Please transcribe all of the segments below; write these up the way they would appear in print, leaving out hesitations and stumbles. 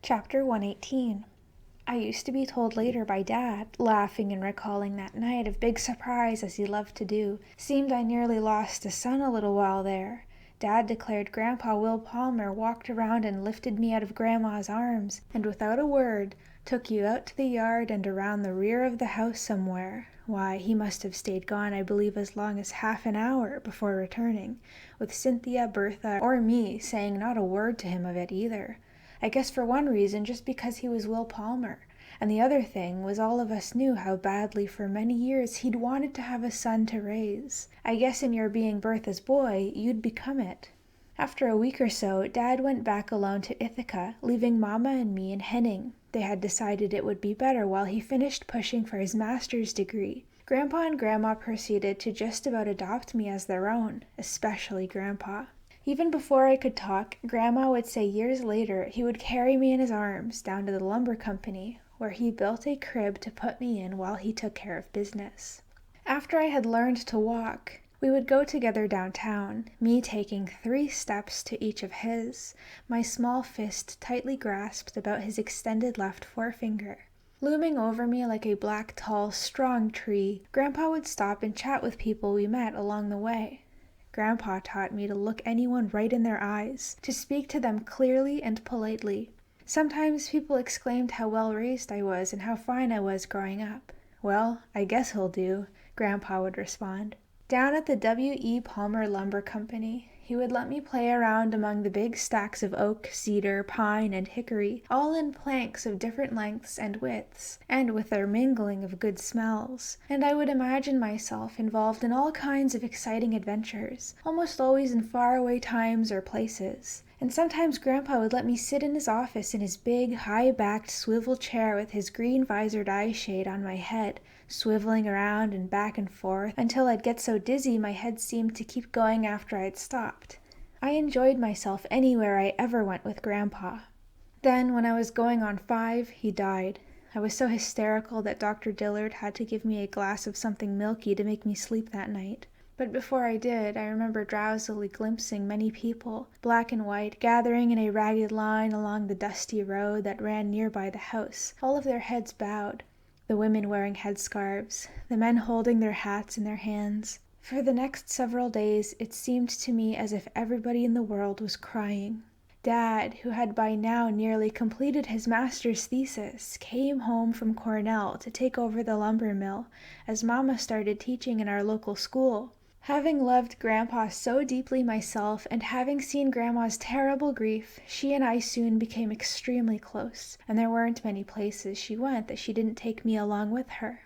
Chapter 118. I used to be told later by Dad, laughing and recalling that night of big surprise as he loved to do. Seemed I nearly lost a son a little while there. Dad declared Grandpa Will Palmer walked around and lifted me out of Grandma's arms, and without a word, took you out to the yard and around the rear of the house somewhere. Why, he must have stayed gone, I believe, as long as half an hour before returning, with Cynthia, Bertha, or me saying not a word to him of it either. I guess for one reason, just because he was Will Palmer, and the other thing was all of us knew how badly for many years he'd wanted to have a son to raise. I guess in your being Bertha's boy, you'd become it. After a week or so, Dad went back alone to Ithaca, leaving Mama and me in Henning. They had decided it would be better while he finished pushing for his master's degree. Grandpa and Grandma proceeded to just about adopt me as their own, especially Grandpa. Even before I could talk, Grandma would say years later he would carry me in his arms down to the lumber company, where he built a crib to put me in while he took care of business. After I had learned to walk, we would go together downtown, me taking 3 steps to each of his, my small fist tightly grasped about his extended left forefinger. Looming over me like a black, tall, strong tree, Grandpa would stop and chat with people we met along the way. Grandpa taught me to look anyone right in their eyes, to speak to them clearly and politely. Sometimes people exclaimed how well raised I was and how fine I was growing up. "Well, I guess he'll do," Grandpa would respond. Down at the W.E. Palmer Lumber Company, he would let me play around among the big stacks of oak, cedar, pine, and hickory, all in planks of different lengths and widths, and with their mingling of good smells, and I would imagine myself involved in all kinds of exciting adventures, almost always in faraway times or places. And sometimes Grandpa would let me sit in his office in his big, high-backed swivel chair with his green visored eye shade on my head, swiveling around and back and forth until I'd get so dizzy my head seemed to keep going after I'd stopped. I enjoyed myself anywhere I ever went with Grandpa. Then, when I was going on 5, he died. I was so hysterical that Dr. Dillard had to give me a glass of something milky to make me sleep that night. But before I did, I remember drowsily glimpsing many people, black and white, gathering in a ragged line along the dusty road that ran near by the house, all of their heads bowed, the women wearing headscarves, the men holding their hats in their hands. For the next several days, it seemed to me as if everybody in the world was crying. Dad, who had by now nearly completed his master's thesis, came home from Cornell to take over the lumber mill, as Mama started teaching in our local school. Having loved Grandpa so deeply myself, and having seen Grandma's terrible grief, she and I soon became extremely close, and there weren't many places she went that she didn't take me along with her.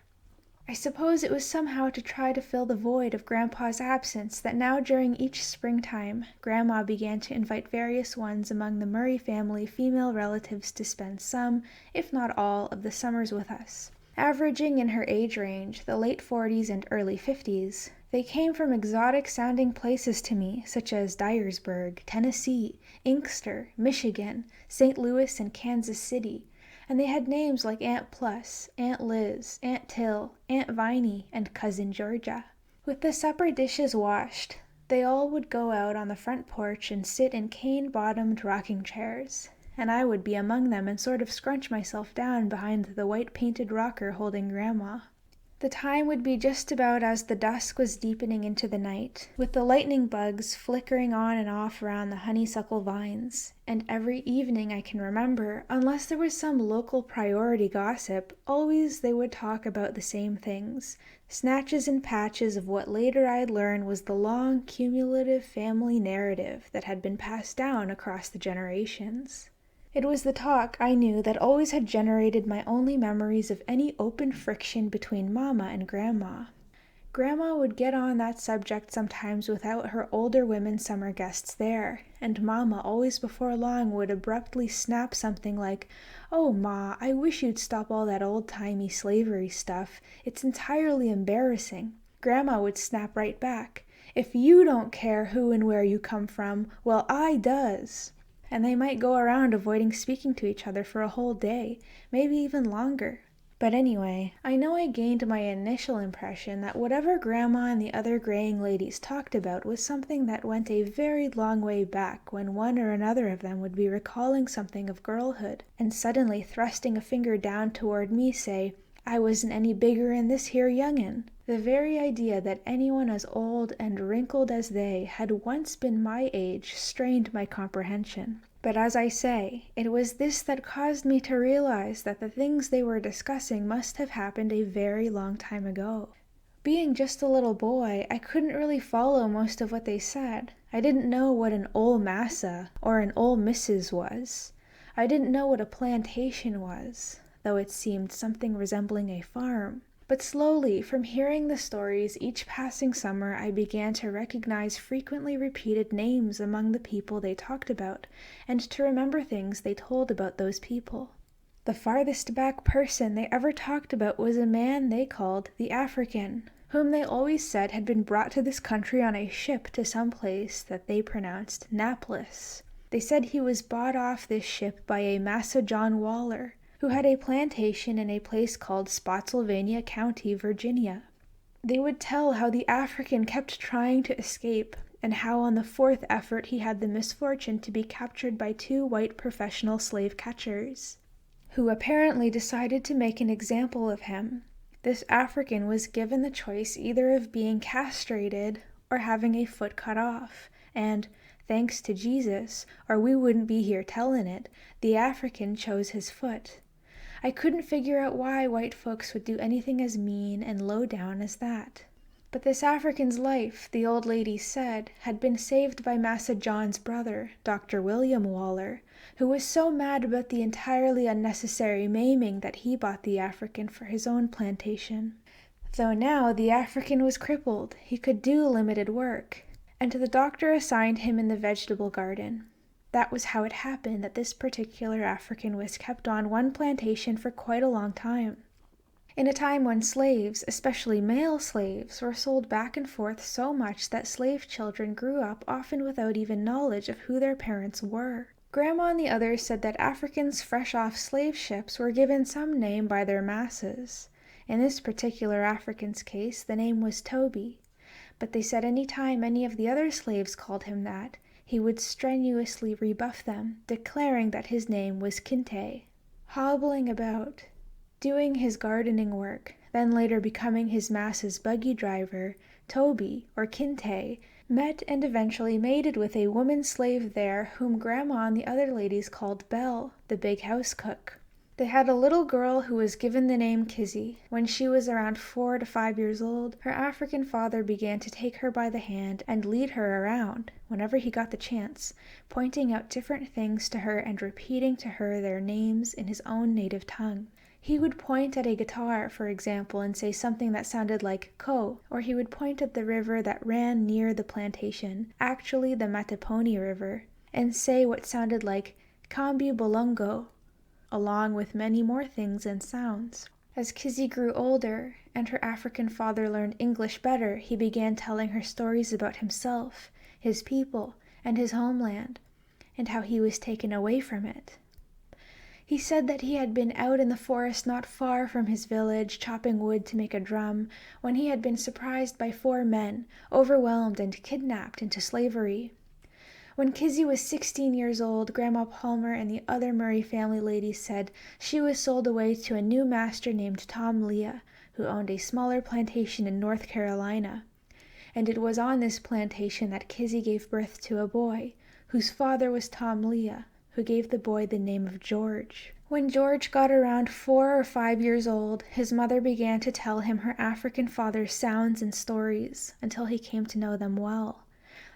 I suppose it was somehow to try to fill the void of Grandpa's absence that now during each springtime, Grandma began to invite various ones among the Murray family female relatives to spend some, if not all, of the summers with us. Averaging in her age range, the late 40s and early 50s, they came from exotic-sounding places to me, such as Dyersburg, Tennessee, Inkster, Michigan, St. Louis, and Kansas City, and they had names like Aunt Plus, Aunt Liz, Aunt Till, Aunt Viney, and Cousin Georgia. With the supper dishes washed, they all would go out on the front porch and sit in cane-bottomed rocking chairs, and I would be among them and sort of scrunch myself down behind the white-painted rocker holding Grandma. The time would be just about as the dusk was deepening into the night, with the lightning bugs flickering on and off around the honeysuckle vines, and every evening I can remember, unless there was some local priority gossip, always they would talk about the same things, snatches and patches of what later I'd learn was the long cumulative family narrative that had been passed down across the generations. It was the talk, I knew, that always had generated my only memories of any open friction between Mama and Grandma. Grandma would get on that subject sometimes without her older women summer guests there, and Mama always before long would abruptly snap something like, "Oh, Ma, I wish you'd stop all that old-timey slavery stuff. It's entirely embarrassing." Grandma would snap right back, "If you don't care who and where you come from, well, I does." And they might go around avoiding speaking to each other for a whole day, maybe even longer. But anyway, I know I gained my initial impression that whatever Grandma and the other graying ladies talked about was something that went a very long way back, when one or another of them would be recalling something of girlhood, and suddenly thrusting a finger down toward me say, I wasn't any bigger'n this here young'un. The very idea that anyone as old and wrinkled as they had once been my age strained my comprehension. But as I say, it was this that caused me to realize that the things they were discussing must have happened a very long time ago. Being just a little boy, I couldn't really follow most of what they said. I didn't know what an ol' massa or an ol' missus was. I didn't know what a plantation was, though it seemed something resembling a farm. But slowly, from hearing the stories each passing summer, I began to recognize frequently repeated names among the people they talked about, and to remember things they told about those people. The farthest back person they ever talked about was a man they called the African, whom they always said had been brought to this country on a ship to some place that they pronounced Napless. They said he was bought off this ship by a Massa John Waller, who had a plantation in a place called Spotsylvania County, Virginia. They would tell how the African kept trying to escape, and how on the fourth effort he had the misfortune to be captured by 2 white professional slave catchers, who apparently decided to make an example of him. This African was given the choice either of being castrated or having a foot cut off, and, thanks to Jesus, or we wouldn't be here telling it, the African chose his foot. I couldn't figure out why white folks would do anything as mean and low down as that. But this African's life, the old lady said, had been saved by Massa John's brother, Dr. William Waller, who was so mad about the entirely unnecessary maiming that he bought the African for his own plantation. Though now the African was crippled, he could do limited work, and the doctor assigned him in the vegetable garden. That was how it happened that this particular African was kept on one plantation for quite a long time. In a time when slaves, especially male slaves, were sold back and forth so much that slave children grew up often without even knowledge of who their parents were. Grandma and the others said that Africans fresh off slave ships were given some name by their masses. In this particular African's case, the name was Toby. But they said any time any of the other slaves called him that, he would strenuously rebuff them, declaring that his name was Kinte. Hobbling about, doing his gardening work, then later becoming his massa's buggy driver, Toby, or Kinte, met and eventually mated with a woman slave there whom Grandma and the other ladies called Belle, the big house cook. They had a little girl who was given the name Kizzy. When she was around 4 to 5 years old, her African father began to take her by the hand and lead her around, whenever he got the chance, pointing out different things to her and repeating to her their names in his own native tongue. He would point at a guitar, for example, and say something that sounded like "ko," or he would point at the river that ran near the plantation, actually the Mattapony River, and say what sounded like "Kambi Bolongo," along with many more things and sounds. As Kizzy grew older, and her African father learned English better, he began telling her stories about himself, his people, and his homeland, and how he was taken away from it. He said that he had been out in the forest not far from his village, chopping wood to make a drum, when he had been surprised by 4 men, overwhelmed and kidnapped into slavery. When Kizzy was 16 years old, Grandma Palmer and the other Murray family ladies said she was sold away to a new master named Tom Leah, who owned a smaller plantation in North Carolina. And it was on this plantation that Kizzy gave birth to a boy, whose father was Tom Leah, who gave the boy the name of George. When George got around 4 or 5 years old, his mother began to tell him her African father's sounds and stories, until he came to know them well.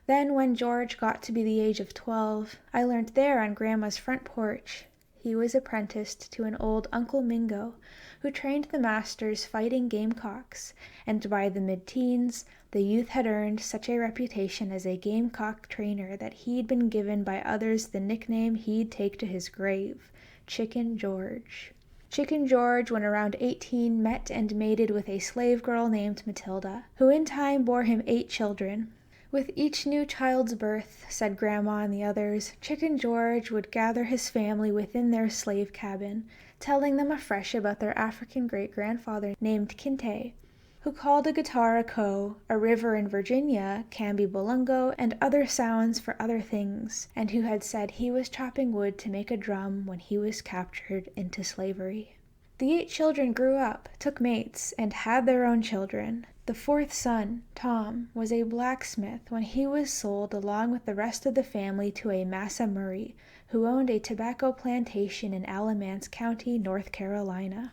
Then when George got to be the age of 12, I learned there on Grandma's front porch. He was apprenticed to an old Uncle Mingo, who trained the masters fighting gamecocks, and by the mid-teens, the youth had earned such a reputation as a gamecock trainer that he'd been given by others the nickname he'd take to his grave, Chicken George. Chicken George, when around 18, met and mated with a slave girl named Matilda, who in time bore him 8 children. With each new child's birth, said Grandma and the others, Chicken George would gather his family within their slave cabin, telling them afresh about their African great-grandfather named Kinte, who called a guitar a ko, a river in Virginia Kambi-Bolungo, and other sounds for other things, and who had said he was chopping wood to make a drum when he was captured into slavery. The 8 children grew up, took mates, and had their own children. The 4th son, Tom, was a blacksmith when he was sold along with the rest of the family to a Massa Murray, who owned a tobacco plantation in Alamance County, North Carolina.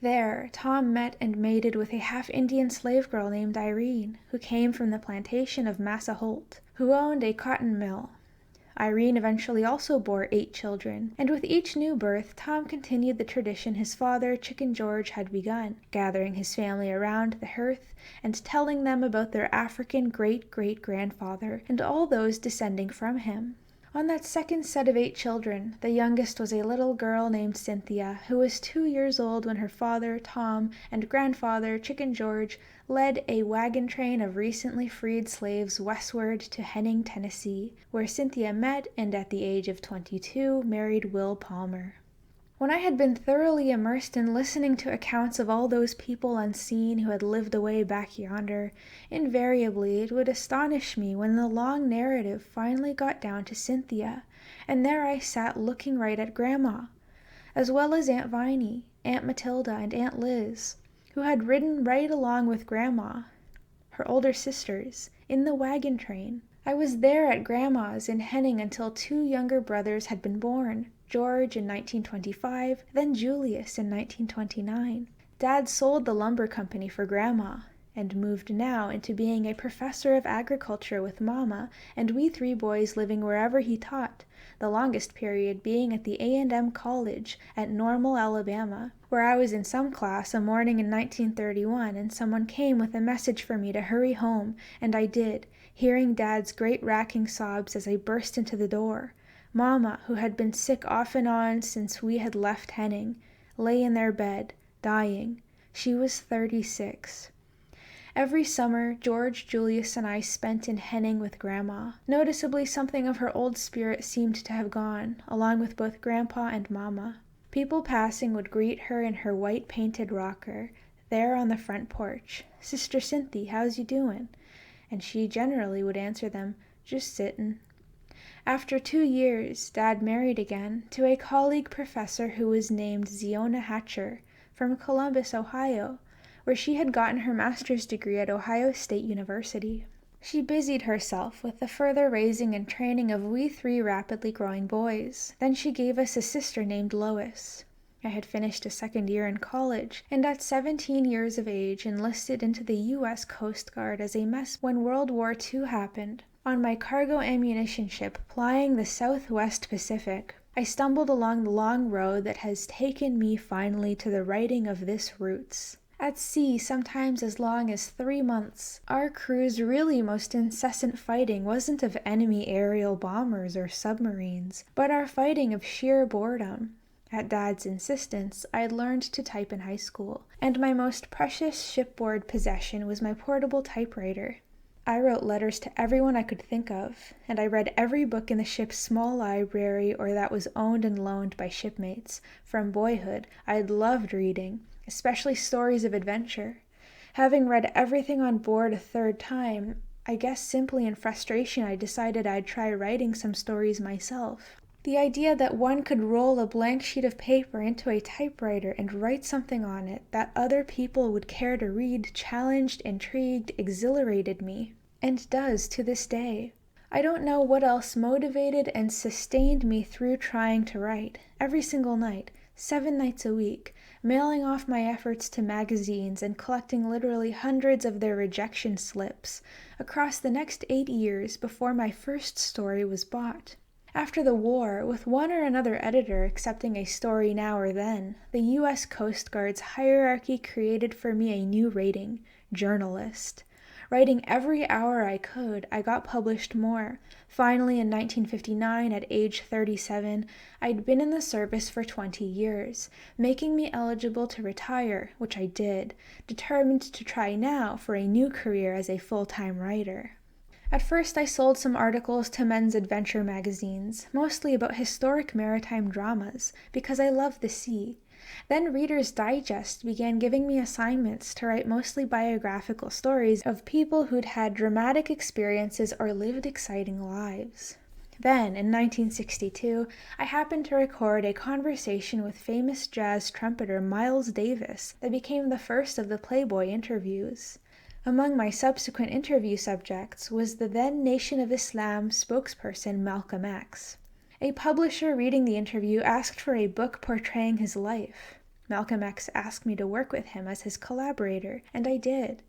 There, Tom met and mated with a half-Indian slave girl named Irene, who came from the plantation of Massa Holt, who owned a cotton mill. Irene eventually also bore 8 children, and with each new birth, Tom continued the tradition his father, Chicken George, had begun, gathering his family around the hearth and telling them about their African great-great-grandfather and all those descending from him. On that second set of 8 children, the youngest was a little girl named Cynthia, who was 2 years old when her father, Tom, and grandfather, Chicken George, led a wagon train of recently freed slaves westward to Henning, Tennessee, where Cynthia met and at the age of 22 married Will Palmer. When I had been thoroughly immersed in listening to accounts of all those people unseen who had lived away back yonder, invariably it would astonish me when the long narrative finally got down to Cynthia, and there I sat looking right at Grandma, as well as Aunt Viney, Aunt Matilda, and Aunt Liz, who had ridden right along with Grandma, her older sisters, in the wagon train. I was there at Grandma's in Henning until 2 younger brothers had been born, George in 1925, then Julius in 1929. Dad sold the lumber company for Grandma, and moved now into being a professor of agriculture with Mama, and we 3 boys living wherever he taught, the longest period being at the A&M College at Normal, Alabama, where I was in some class a morning in 1931, and someone came with a message for me to hurry home, and I did, hearing Dad's great racking sobs as I burst into the door. Mama, who had been sick off and on since we had left Henning, lay in their bed, dying. She was 36. Every summer, George, Julius, and I spent in Henning with Grandma. Noticeably, something of her old spirit seemed to have gone, along with both Grandpa and Mama. People passing would greet her in her white painted rocker, there on the front porch. "Sister Cynthia, how's you doin'?" And she generally would answer them, "Just sittin'." After 2 years, Dad married again to a colleague professor who was named Ziona Hatcher, from Columbus, Ohio, where she had gotten her master's degree at Ohio State University. She busied herself with the further raising and training of we 3 rapidly growing boys. Then she gave us a sister named Lois. I had finished a 2nd year in college, and at 17 years of age enlisted into the U.S. Coast Guard as a mess when World War II happened. On my cargo ammunition ship plying the Southwest Pacific, I stumbled along the long road that has taken me finally to the writing of this Roots. At sea, sometimes as long as 3 months, our crew's really most incessant fighting wasn't of enemy aerial bombers or submarines, but our fighting of sheer boredom. At Dad's insistence, I'd learned to type in high school, and my most precious shipboard possession was my portable typewriter. I wrote letters to everyone I could think of, and I read every book in the ship's small library or that was owned and loaned by shipmates. From boyhood, I'd loved reading, especially stories of adventure. Having read everything on board a 3rd time, I guess simply in frustration I decided I'd try writing some stories myself. The idea that one could roll a blank sheet of paper into a typewriter and write something on it that other people would care to read challenged, intrigued, exhilarated me, and does to this day. I don't know what else motivated and sustained me through trying to write, every single night, 7 nights a week, mailing off my efforts to magazines and collecting literally hundreds of their rejection slips, across the next 8 years before my first story was bought. After the war, with one or another editor accepting a story now or then, the U.S. Coast Guard's hierarchy created for me a new rating, journalist. Writing every hour I could, I got published more. Finally, in 1959, at age 37, I'd been in the service for 20 years, making me eligible to retire, which I did, determined to try now for a new career as a full-time writer. At first, I sold some articles to men's adventure magazines, mostly about historic maritime dramas, because I love the sea. Then Reader's Digest began giving me assignments to write mostly biographical stories of people who'd had dramatic experiences or lived exciting lives. Then, in 1962, I happened to record a conversation with famous jazz trumpeter Miles Davis that became the first of the Playboy interviews. Among my subsequent interview subjects was the then Nation of Islam spokesperson Malcolm X. A publisher reading the interview asked for a book portraying his life. Malcolm X asked me to work with him as his collaborator, and I did.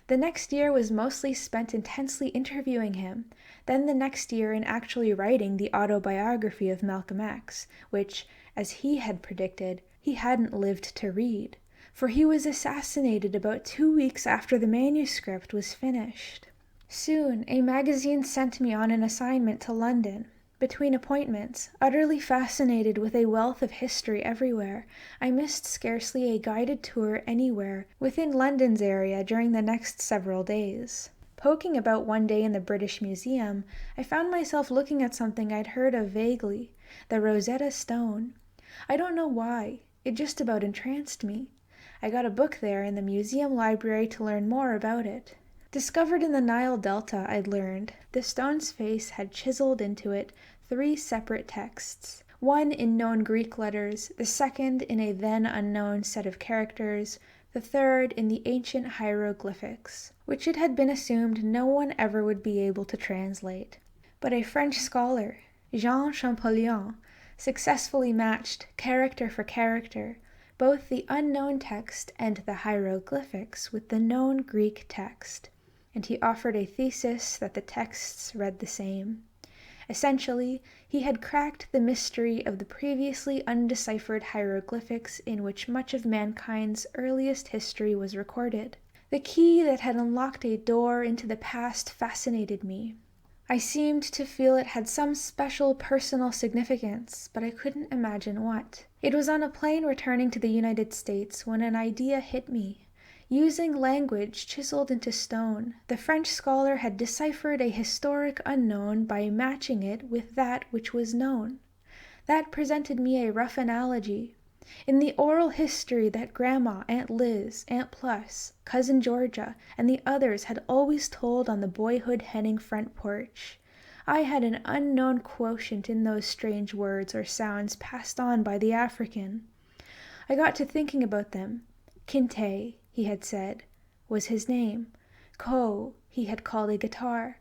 The next year was mostly spent intensely interviewing him, then the next year in actually writing the autobiography of Malcolm X, which, as he had predicted, he hadn't lived to read, for he was assassinated about 2 weeks after the manuscript was finished. Soon, a magazine sent me on an assignment to London. Between appointments, utterly fascinated with a wealth of history everywhere, I missed scarcely a guided tour anywhere within London's area during the next several days. Poking about one day in the British Museum, I found myself looking at something I'd heard of vaguely, the Rosetta Stone. I don't know why, it just about entranced me. I got a book there in the museum library to learn more about it. Discovered in the Nile Delta, I'd learned, the stone's face had chiseled into it 3 separate texts, one in known Greek letters, the second in a then unknown set of characters, the third in the ancient hieroglyphics, which it had been assumed no one ever would be able to translate. But a French scholar, Jean Champollion, successfully matched, character for character, both the unknown text and the hieroglyphics with the known Greek text, and he offered a thesis that the texts read the same. Essentially, he had cracked the mystery of the previously undeciphered hieroglyphics in which much of mankind's earliest history was recorded. The key that had unlocked a door into the past fascinated me. I seemed to feel it had some special personal significance, but I couldn't imagine what. It was on a plane returning to the United States when an idea hit me. Using language chiseled into stone, the French scholar had deciphered a historic unknown by matching it with that which was known. That presented me a rough analogy. In the oral history that Grandma, Aunt Liz, Aunt Plus, Cousin Georgia, and the others had always told on the boyhood Henning front porch, I had an unknown quotient in those strange words or sounds passed on by the African. I got to thinking about them. Kinte, he had said, was his name. Ko, he had called a guitar.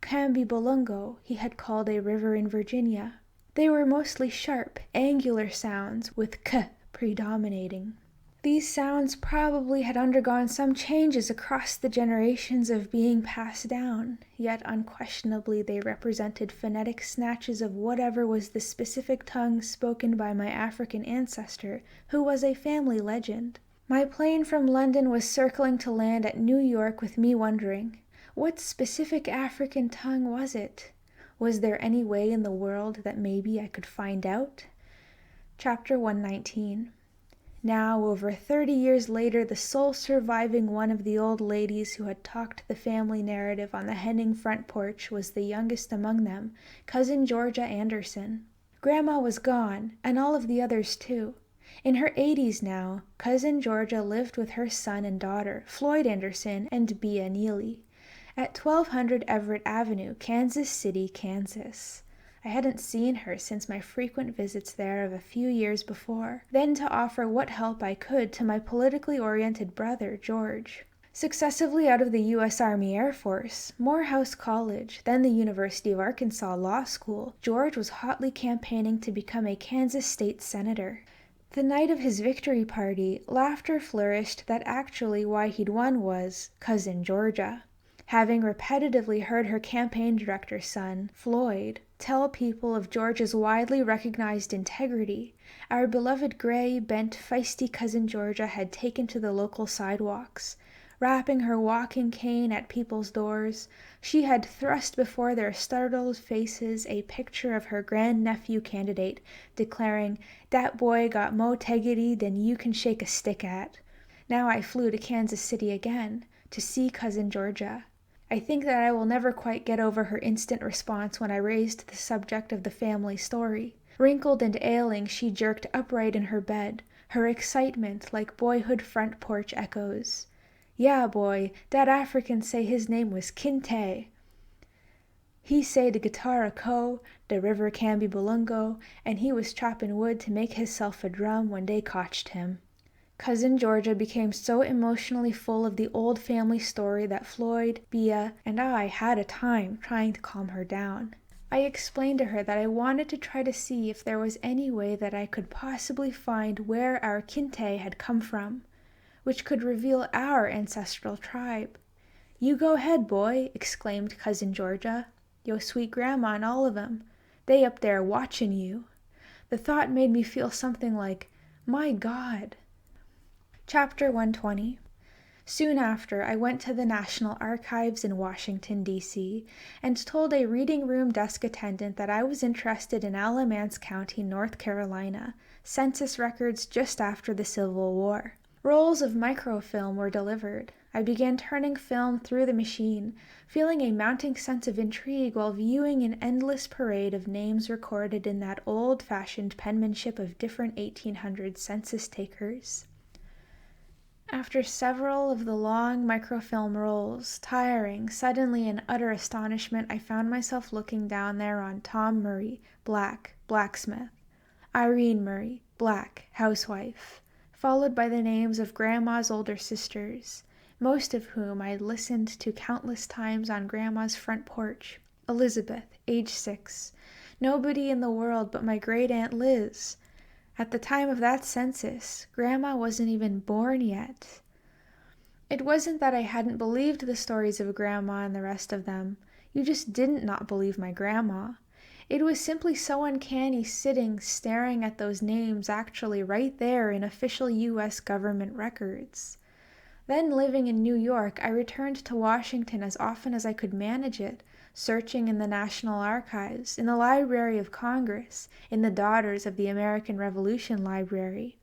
Kambi Bolongo, he had called a river in Virginia. They were mostly sharp, angular sounds, with k predominating. These sounds probably had undergone some changes across the generations of being passed down, yet unquestionably they represented phonetic snatches of whatever was the specific tongue spoken by my African ancestor, who was a family legend. My plane from London was circling to land at New York with me wondering, what specific African tongue was it? Was there any way in the world that maybe I could find out? Chapter 119. Now, over 30 years later, the sole surviving one of the old ladies who had talked the family narrative on the Henning front porch was the youngest among them, Cousin Georgia Anderson. Grandma was gone, and all of the others too. In her 80s now, Cousin Georgia lived with her son and daughter, Floyd Anderson and Bea Neely, at 1200 Everett Avenue, Kansas City, Kansas. I hadn't seen her since my frequent visits there of a few years before, then to offer what help I could to my politically oriented brother, George. Successively out of the U.S. Army Air Force, Morehouse College, then the University of Arkansas Law School, George was hotly campaigning to become a Kansas state senator. The night of his victory party, laughter flourished that actually why he'd won was Cousin Georgia. Having repetitively heard her campaign director's son, Floyd, tell people of Georgia's widely recognized integrity, our beloved gray, bent, feisty Cousin Georgia had taken to the local sidewalks. Rapping her walking cane at people's doors, she had thrust before their startled faces a picture of her grandnephew candidate, declaring, "Dat boy got mo' teggity than you can shake a stick at." Now I flew to Kansas City again, to see Cousin Georgia. I think that I will never quite get over her instant response when I raised the subject of the family story. Wrinkled and ailing, she jerked upright in her bed, her excitement like boyhood front porch echoes. "Yeah, boy, dat African say his name was Kinte. He say the guitar a co, the river can be Bolungo, and he was chopping wood to make hisself a drum when they cotched him." Cousin Georgia became so emotionally full of the old family story that Floyd, Bea, and I had a time trying to calm her down. I explained to her that I wanted to try to see if there was any way that I could possibly find where our Kinte had come from, which could reveal our ancestral tribe. "You go ahead, boy," exclaimed Cousin Georgia. "Yo sweet grandma and all of 'em. They up there watching you." The thought made me feel something like, my God. Chapter 120. Soon after, I went to the National Archives in Washington, D.C., and told a reading room desk attendant that I was interested in Alamance County, North Carolina, census records just after the Civil War. Rolls of microfilm were delivered. I began turning film through the machine, feeling a mounting sense of intrigue while viewing an endless parade of names recorded in that old-fashioned penmanship of different 1800s census takers. After several of the long microfilm rolls, tiring, suddenly in utter astonishment, I found myself looking down there on Tom Murray, black, blacksmith; Irene Murray, black, housewife, followed by the names of Grandma's older sisters, most of whom I had listened to countless times on Grandma's front porch. Elizabeth, age 6. Nobody in the world but my great-aunt Liz. At the time of that census, Grandma wasn't even born yet. It wasn't that I hadn't believed the stories of Grandma and the rest of them. You just didn't not believe my grandma. It was simply so uncanny sitting staring at those names actually right there in official U.S. government records. Then living in New York, I returned to Washington as often as I could manage it, searching in the National Archives, in the Library of Congress, in the Daughters of the American Revolution Library.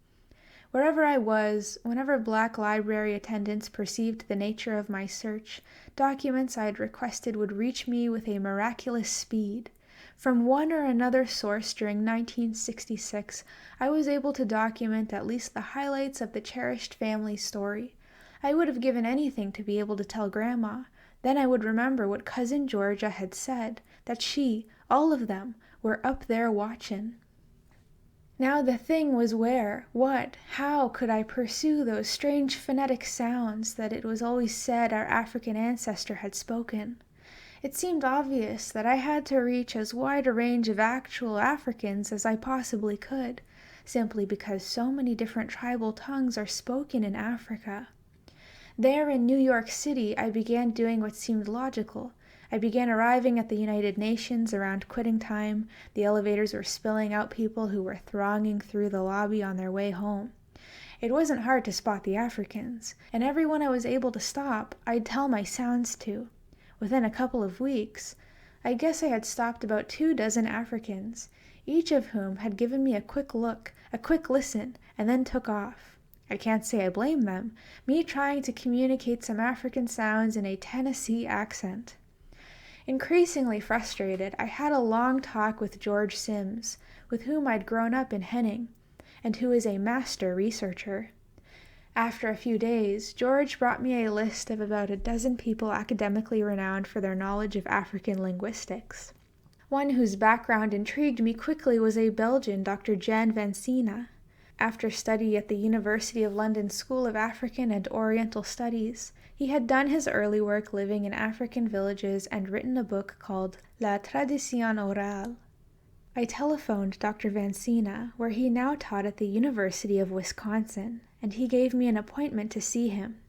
Wherever I was, whenever black library attendants perceived the nature of my search, documents I had requested would reach me with a miraculous speed. From one or another source during 1966, I was able to document at least the highlights of the cherished family story. I would have given anything to be able to tell Grandma. Then I would remember what Cousin Georgia had said, that she, all of them, were up there watching. Now the thing was where, what, how could I pursue those strange phonetic sounds that it was always said our African ancestor had spoken? It seemed obvious that I had to reach as wide a range of actual Africans as I possibly could, simply because so many different tribal tongues are spoken in Africa. There in New York City, I began doing what seemed logical. I began arriving at the United Nations around quitting time. The elevators were spilling out people who were thronging through the lobby on their way home. It wasn't hard to spot the Africans, and everyone I was able to stop, I'd tell my sounds to. Within a couple of weeks, I guess I had stopped about 24 Africans, each of whom had given me a quick look, a quick listen, and then took off. I can't say I blame them, me trying to communicate some African sounds in a Tennessee accent. Increasingly frustrated, I had a long talk with George Sims, with whom I'd grown up in Henning, and who is a master researcher. After a few days, George brought me a list of about a dozen people academically renowned for their knowledge of African linguistics. One whose background intrigued me quickly was a Belgian, Dr. Jan van Sina. After study at the University of London School of African and Oriental Studies, he had done his early work living in African villages and written a book called La Tradition Orale. I telephoned Dr. van Sina, where he now taught at the University of Wisconsin, and he gave me an appointment to see him.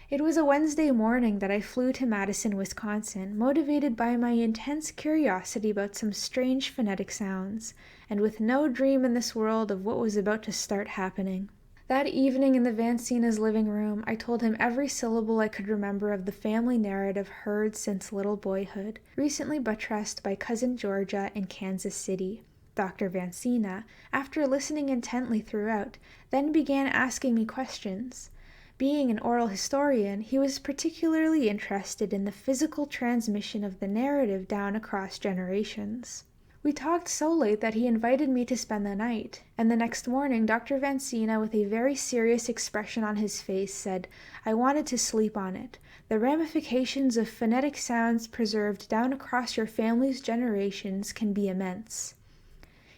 It was a Wednesday morning that I flew to Madison, Wisconsin, motivated by my intense curiosity about some strange phonetic sounds, and with no dream in this world of what was about to start happening. That evening in the Van Sina's living room, I told him every syllable I could remember of the family narrative heard since little boyhood, recently buttressed by Cousin Georgia in Kansas City. Dr. Van Sina, after listening intently throughout, then began asking me questions. Being an oral historian, he was particularly interested in the physical transmission of the narrative down across generations. We talked so late that he invited me to spend the night, and the next morning Dr. Vancina, with a very serious expression on his face, said I wanted to sleep on it. The ramifications of phonetic sounds preserved down across your family's generations can be immense.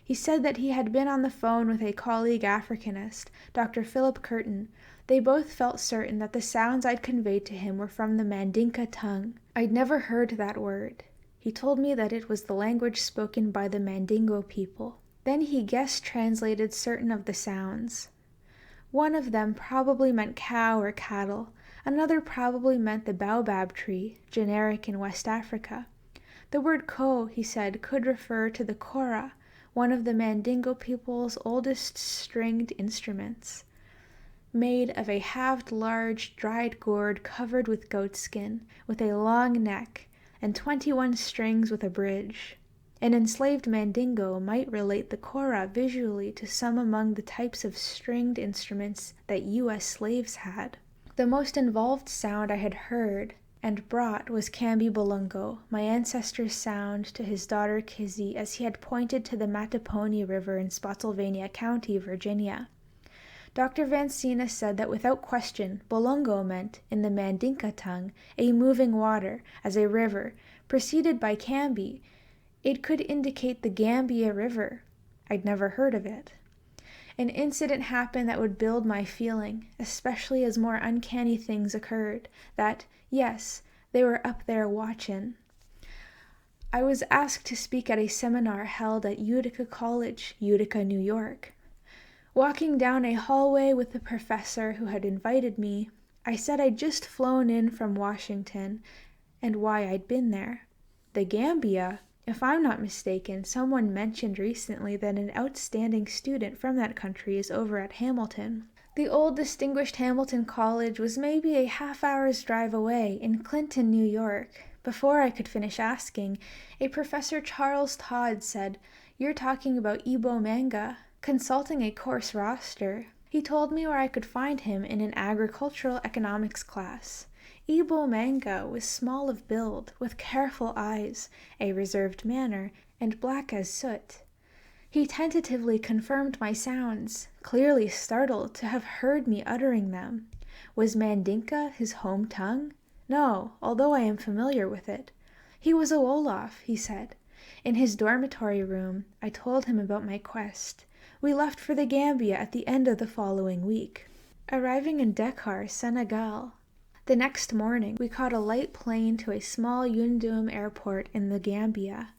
He said that he had been on the phone with a colleague Africanist, Dr. Philip Curtin. They both felt certain that the sounds I'd conveyed to him were from the Mandinka tongue. I'd never heard that word. He told me that it was the language spoken by the Mandingo people. Then he guess-translated certain of the sounds. One of them probably meant cow or cattle. Another probably meant the baobab tree, generic in West Africa. The word ko, he said, could refer to the kora, one of the Mandingo people's oldest stringed instruments, made of a halved large dried gourd covered with goatskin, with a long neck, and 21 strings with a bridge. An enslaved Mandingo might relate the kora visually to some among the types of stringed instruments that U.S. slaves had. The most involved sound I had heard and brought was Kambi Bolungo, my ancestor's sound to his daughter Kizzy as he had pointed to the Mattapony River in Spotsylvania County, Virginia. Dr. Vancina said that without question, Bolungo meant, in the Mandinka tongue, a moving water, as a river, preceded by Kambi. It could indicate the Gambia River. I'd never heard of it. An incident happened that would build my feeling, especially as more uncanny things occurred, that, yes, they were up there watchin'. I was asked to speak at a seminar held at Utica College, Utica, New York. Walking down a hallway with the professor who had invited me, I said I'd just flown in from Washington and why I'd been there. The Gambia? If I'm not mistaken, someone mentioned recently that an outstanding student from that country is over at Hamilton. The old distinguished Hamilton College was maybe a half-hour's drive away in Clinton, New York. Before I could finish asking, a Professor Charles Todd said, "You're talking about Ibo Manga," consulting a course roster. He told me where I could find him in an agricultural economics class. Ibo Manga was small of build, with careful eyes, a reserved manner, and black as soot. He tentatively confirmed my sounds, clearly startled to have heard me uttering them. Was Mandinka his home tongue? No, although I am familiar with it. He was a Wolof, he said. In his dormitory room, I told him about my quest. We left for the Gambia at the end of the following week, arriving in Dakar, Senegal. The next morning, we caught a light plane to a small Yundum airport in the Gambia.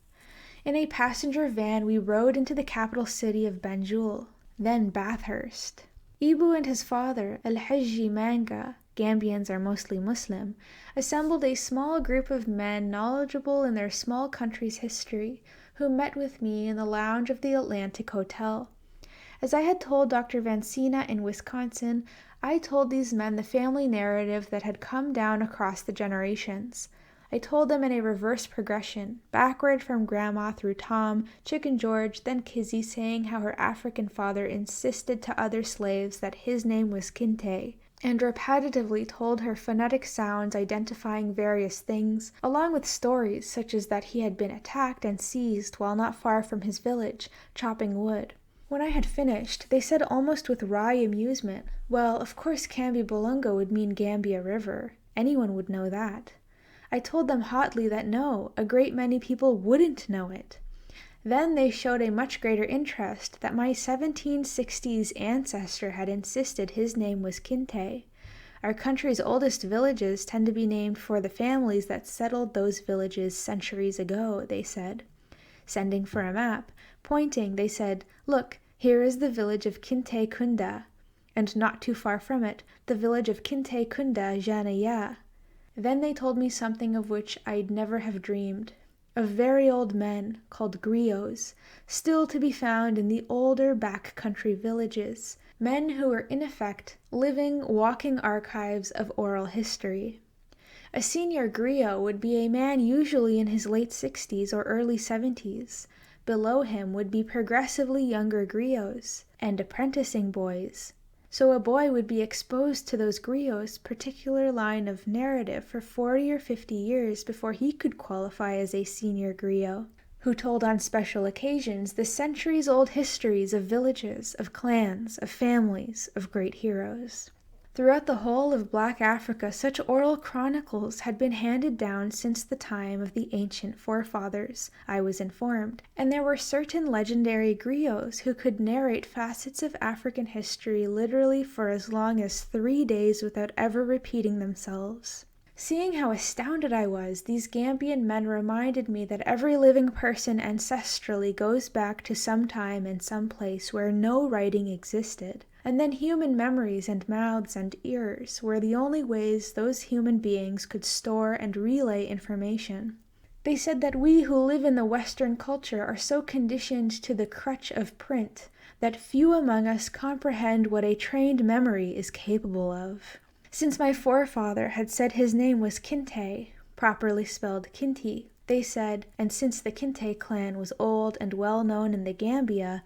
In a passenger van, we rode into the capital city of Banjul, then Bathurst. Ibu and his father, El-Hajji Manga, Gambians are mostly Muslim, assembled a small group of men knowledgeable in their small country's history, who met with me in the lounge of the Atlantic Hotel. As I had told Dr. Vancina in Wisconsin, I told these men the family narrative that had come down across the generations. I told them in a reverse progression, backward from Grandma through Tom, Chicken George, then Kizzy saying how her African father insisted to other slaves that his name was Kinte, and repetitively told her phonetic sounds identifying various things, along with stories such as that he had been attacked and seized while not far from his village, chopping wood. When I had finished, they said almost with wry amusement, well, of course Kambi Bolungo would mean Gambia River. Anyone would know that. I told them hotly that no, a great many people wouldn't know it. Then they showed a much greater interest that my 1760s ancestor had insisted his name was Kinte. Our country's oldest villages tend to be named for the families that settled those villages centuries ago, they said. Sending for a map, pointing, they said, "Look, here is the village of Kinte Kunda," and not too far from it, the village of Kinte Kunda Janaya. Then they told me something of which I'd never have dreamed, of very old men, called griots, still to be found in the older back-country villages, men who were in effect living, walking archives of oral history. A senior griot would be a man usually in his late 60s or early 70s. Below him would be progressively younger griots, and apprenticing boys. So a boy would be exposed to those griots' particular line of narrative for 40 or 50 years before he could qualify as a senior griot. who told on special occasions the centuries-old histories of villages, of clans, of families, of great heroes. Throughout the whole of Black Africa, such oral chronicles had been handed down since the time of the ancient forefathers, I was informed, and there were certain legendary griots who could narrate facets of African history literally for as long as 3 days without ever repeating themselves. Seeing how astounded I was, these Gambian men reminded me that every living person ancestrally goes back to some time and some place where no writing existed. And then human memories and mouths and ears were the only ways those human beings could store and relay information. They said that we who live in the Western culture are so conditioned to the crutch of print that few among us comprehend what a trained memory is capable of. Since my forefather had said his name was Kinte, properly spelled Kinti, they said, and since the Kinte clan was old and well known in the Gambia,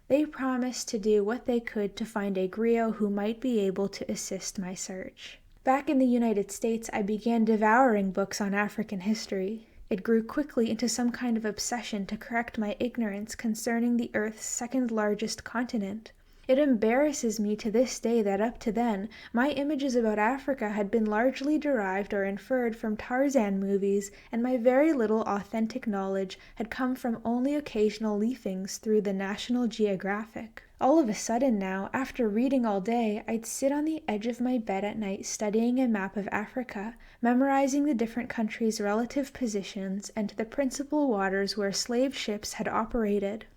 they promised to do what they could to find a griot who might be able to assist my search. Back in the United States, I began devouring books on African history. It grew quickly into some kind of obsession to correct my ignorance concerning the Earth's second largest continent. It embarrasses me to this day that up to then, my images about Africa had been largely derived or inferred from Tarzan movies, and my very little authentic knowledge had come from only occasional leafings through the National Geographic. All of a sudden now, after reading all day, I'd sit on the edge of my bed at night studying a map of Africa, memorizing the different countries' relative positions and the principal waters where slave ships had operated.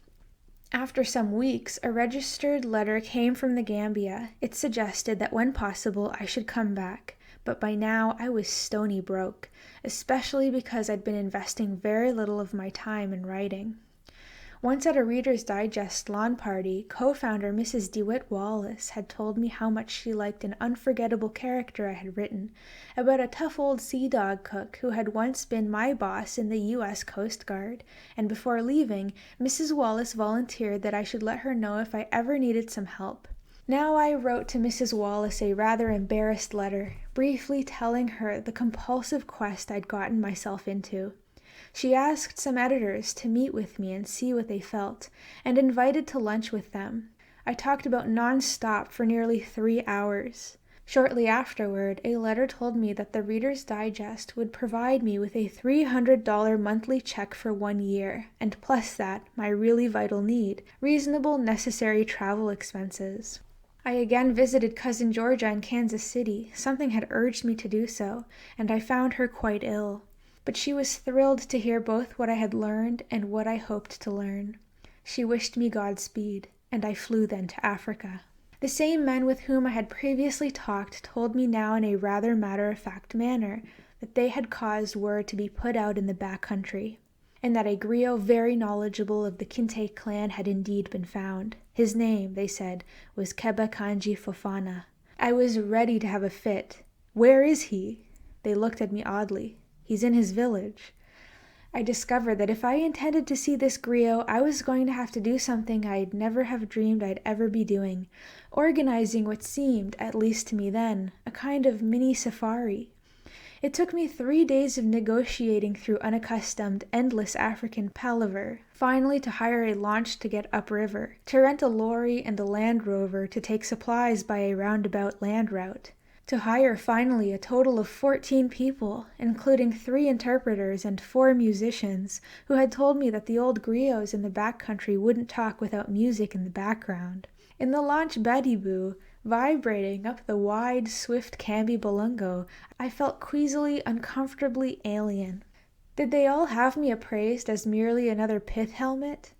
After some weeks, a registered letter came from the Gambia. It suggested that when possible I should come back, but by now I was stony broke, especially because I'd been investing very little of my time in writing. Once at a Reader's Digest lawn party, co-founder Mrs. DeWitt Wallace had told me how much she liked an unforgettable character I had written, about a tough old sea dog cook who had once been my boss in the U.S. Coast Guard, and before leaving, Mrs. Wallace volunteered that I should let her know if I ever needed some help. Now I wrote to Mrs. Wallace a rather embarrassed letter, briefly telling her the compulsive quest I'd gotten myself into. She asked some editors to meet with me and see what they felt, and invited to lunch with them. I talked about non-stop for nearly 3 hours. Shortly afterward, a letter told me that the Reader's Digest would provide me with a $300 monthly check for 1 year, and plus that, my really vital need, reasonable necessary travel expenses. I again visited Cousin Georgia in Kansas City. Something had urged me to do so, and I found her quite ill. But she was thrilled to hear both what I had learned and what I hoped to learn. She wished me Godspeed, and I flew then to Africa. The same men with whom I had previously talked told me now in a rather matter-of-fact manner that they had caused word to be put out in the back country, and that a griot very knowledgeable of the Kinte clan had indeed been found. His name, they said, was Keba Kanji Fofana. I was ready to have a fit. "Where is he?" They looked at me oddly. "He's in his village." I discovered that if I intended to see this griot, I was going to have to do something I'd never have dreamed I'd ever be doing, organizing what seemed, at least to me then, a kind of mini safari. It took me 3 days of negotiating through unaccustomed, endless African palaver, finally to hire a launch to get upriver, to rent a lorry and a Land Rover to take supplies by a roundabout land route, to hire finally a total of 14 people, including 3 interpreters and 4 musicians, who had told me that the old griots in the back country wouldn't talk without music in the background. In the launch Badiboo, vibrating up the wide, swift Camby Balungo, I felt queasily, uncomfortably alien. Did they all have me appraised as merely another pith helmet?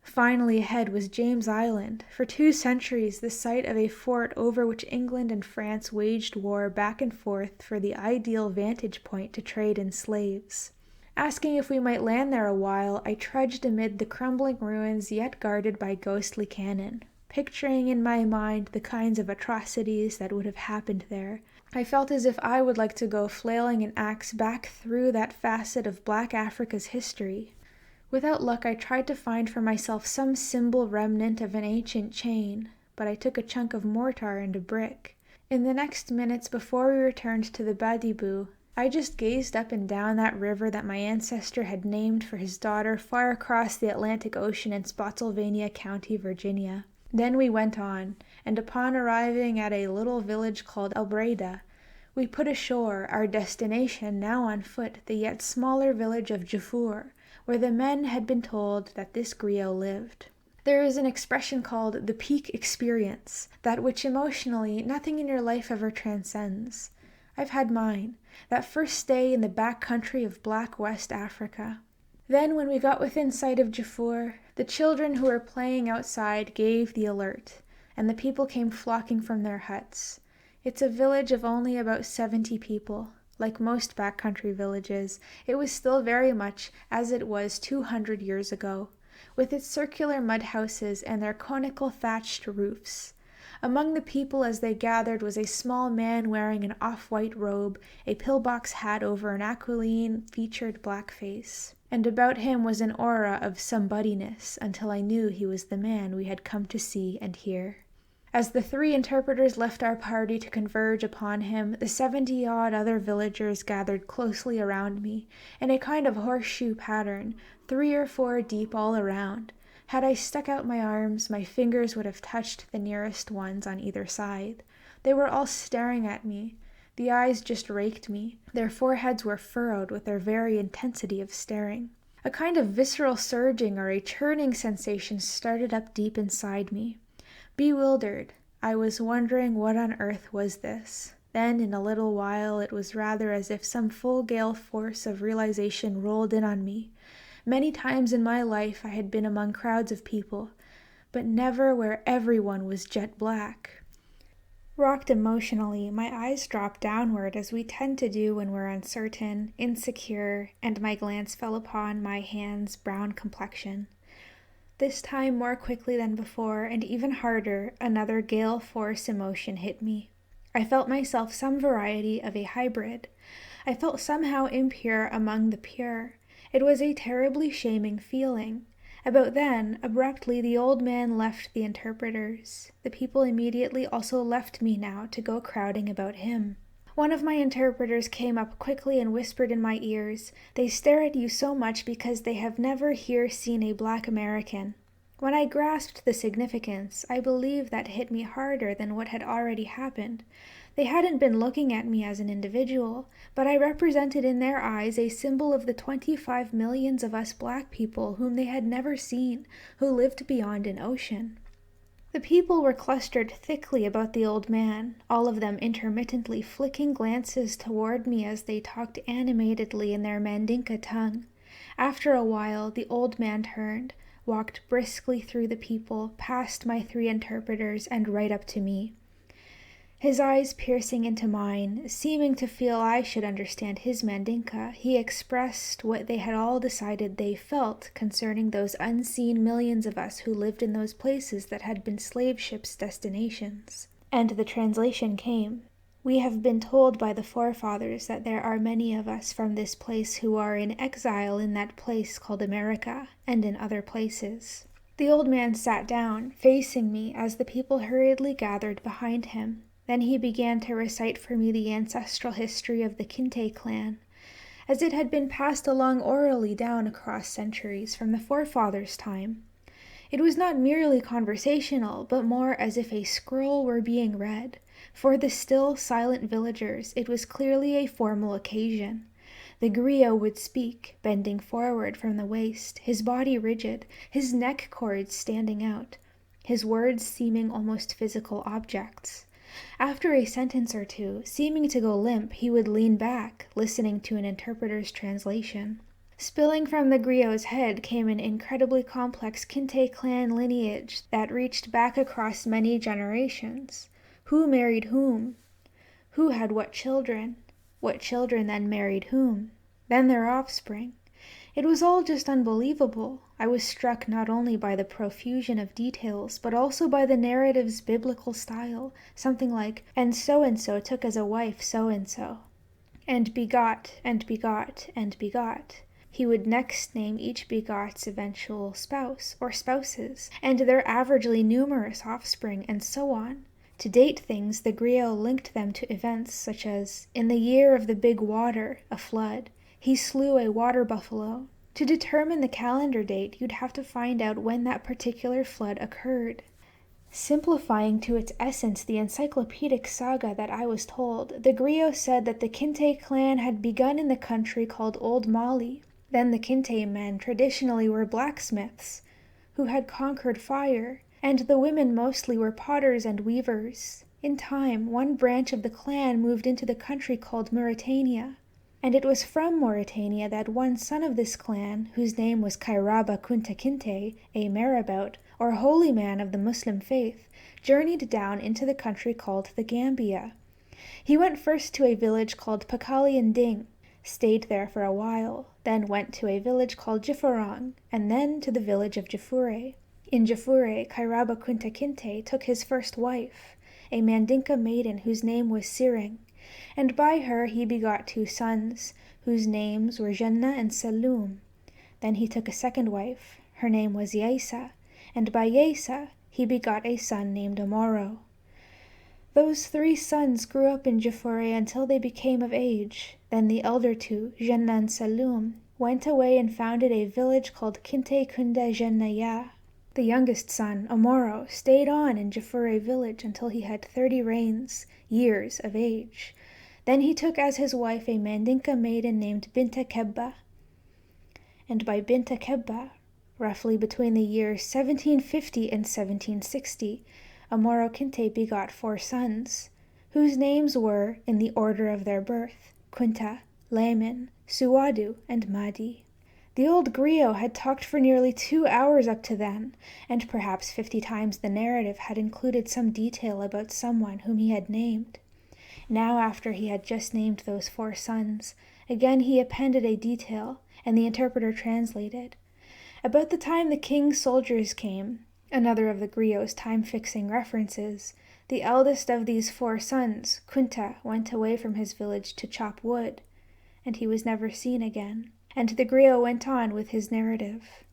Finally ahead was James Island, for 2 centuries the site of a fort over which England and France waged war back and forth for the ideal vantage point to trade in slaves. Asking if we might land there a while, I trudged amid the crumbling ruins yet guarded by ghostly cannon, picturing in my mind the kinds of atrocities that would have happened there. I felt as if I would like to go flailing an axe back through that facet of Black Africa's history. Without luck, I tried to find for myself some symbol remnant of an ancient chain, but I took a chunk of mortar and a brick. In the next minutes before we returned to the Badiboo, I just gazed up and down that river that my ancestor had named for his daughter far across the Atlantic Ocean in Spotsylvania County, Virginia. Then we went on, and upon arriving at a little village called Albreda, we put ashore, our destination now on foot, the yet smaller village of Jafur, where the men had been told that this griot lived. There is an expression called the peak experience, that which emotionally nothing in your life ever transcends. I've had mine, that first day in the back country of Black West Africa. Then when we got within sight of Jafur, the children who were playing outside gave the alert, and the people came flocking from their huts. It's a village of only about 70 people. Like most backcountry villages, it was still very much as it was 200 years ago, with its circular mud houses and their conical thatched roofs. Among the people as they gathered was a small man wearing an off-white robe, a pillbox hat over an aquiline-featured black face. And about him was an aura of somebodiness, until I knew he was the man we had come to see and hear. As the 3 interpreters left our party to converge upon him, the 70-odd other villagers gathered closely around me, in a kind of horseshoe pattern, 3 or 4 deep all around. Had I stuck out my arms, my fingers would have touched the nearest ones on either side. They were all staring at me. The eyes just raked me. Their foreheads were furrowed with their very intensity of staring. A kind of visceral surging or a churning sensation started up deep inside me. Bewildered, I was wondering what on earth was this. Then in a little while it was rather as if some full gale force of realization rolled in on me. Many times in my life I had been among crowds of people, but never where everyone was jet black. Rocked emotionally, my eyes dropped downward as we tend to do when we're uncertain, insecure, and my glance fell upon my hand's brown complexion. This time more quickly than before, and even harder, another gale force emotion hit me. I felt myself some variety of a hybrid. I felt somehow impure among the pure. It was a terribly shaming feeling. About then, abruptly, the old man left the interpreters. The people immediately also left me now to go crowding about him. One of my interpreters came up quickly and whispered in my ears, "They stare at you so much because they have never here seen a black American." When I grasped the significance, I believe that hit me harder than what had already happened. They hadn't been looking at me as an individual, but I represented in their eyes a symbol of the 25 millions of us black people whom they had never seen, who lived beyond an ocean. The people were clustered thickly about the old man, all of them intermittently flicking glances toward me as they talked animatedly in their Mandinka tongue. After a while, the old man turned, walked briskly through the people, past my 3 interpreters, and right up to me. His eyes piercing into mine, seeming to feel I should understand his Mandinka, he expressed what they had all decided they felt concerning those unseen millions of us who lived in those places that had been slave ships' destinations. And the translation came. "We have been told by the forefathers that there are many of us from this place who are in exile in that place called America, and in other places." The old man sat down, facing me, as the people hurriedly gathered behind him. Then he began to recite for me the ancestral history of the Kinte clan, as it had been passed along orally down across centuries from the forefathers' time. It was not merely conversational, but more as if a scroll were being read. For the still, silent villagers, it was clearly a formal occasion. The griot would speak, bending forward from the waist, his body rigid, his neck cords standing out, his words seeming almost physical objects. After a sentence or two, seeming to go limp, he would lean back, listening to an interpreter's translation. Spilling from the griot's head came an incredibly complex Kinte clan lineage that reached back across many generations. Who married whom? Who had what children? What children then married whom? Then their offspring. It was all just unbelievable. I was struck not only by the profusion of details, but also by the narrative's biblical style, something like, "And so took as a wife so-and-so, and begot, and begot, and begot." He would next name each begot's eventual spouse, or spouses, and their averagely numerous offspring, and so on. To date things, the griot linked them to events such as, in the year of the big water, a flood, he slew a water buffalo. To determine the calendar date, you'd have to find out when that particular flood occurred. Simplifying to its essence the encyclopedic saga that I was told, the griot said that the Kinte clan had begun in the country called Old Mali. Then the Kinte men traditionally were blacksmiths, who had conquered fire, and the women mostly were potters and weavers. In time, one branch of the clan moved into the country called Mauritania, and it was from Mauritania that one son of this clan, whose name was Kairaba Kunta Kinte, a marabout, or holy man of the Muslim faith, journeyed down into the country called the Gambia. He went first to a village called Pakali Ding, stayed there for a while, then went to a village called Jiforong, and then to the village of Jafure. In Jafure, Kairaba Kunta Kinte took his first wife, a Mandinka maiden whose name was Siring, and by her he begot 2 sons, whose names were Janna and Saloum. Then he took a second wife, her name was Yaisa, and by Yaisa he begot a son named Amoro. Those 3 sons grew up in Jafure until they became of age. Then the elder 2, Janna and Saloum, went away and founded a village called Kinte Kunda Jannaya. The youngest son, Amoro, stayed on in Jafure village until he had 30 years of age. Then he took as his wife a Mandinka maiden named Binta Kebba. And by Binta Kebba, roughly between the years 1750 and 1760, Amoro Kinte begot 4 sons, whose names were, in the order of their birth, Kunta, Lamin, Suwadu, and Mahdi. The old griot had talked for nearly 2 hours up to then, and perhaps 50 times the narrative had included some detail about someone whom he had named. Now, after he had just named those 4 sons, again he appended a detail, and the interpreter translated. About the time the king's soldiers came, another of the griot's time-fixing references, the eldest of these 4 sons, Kunta, went away from his village to chop wood, and he was never seen again. And the griot went on with his narrative.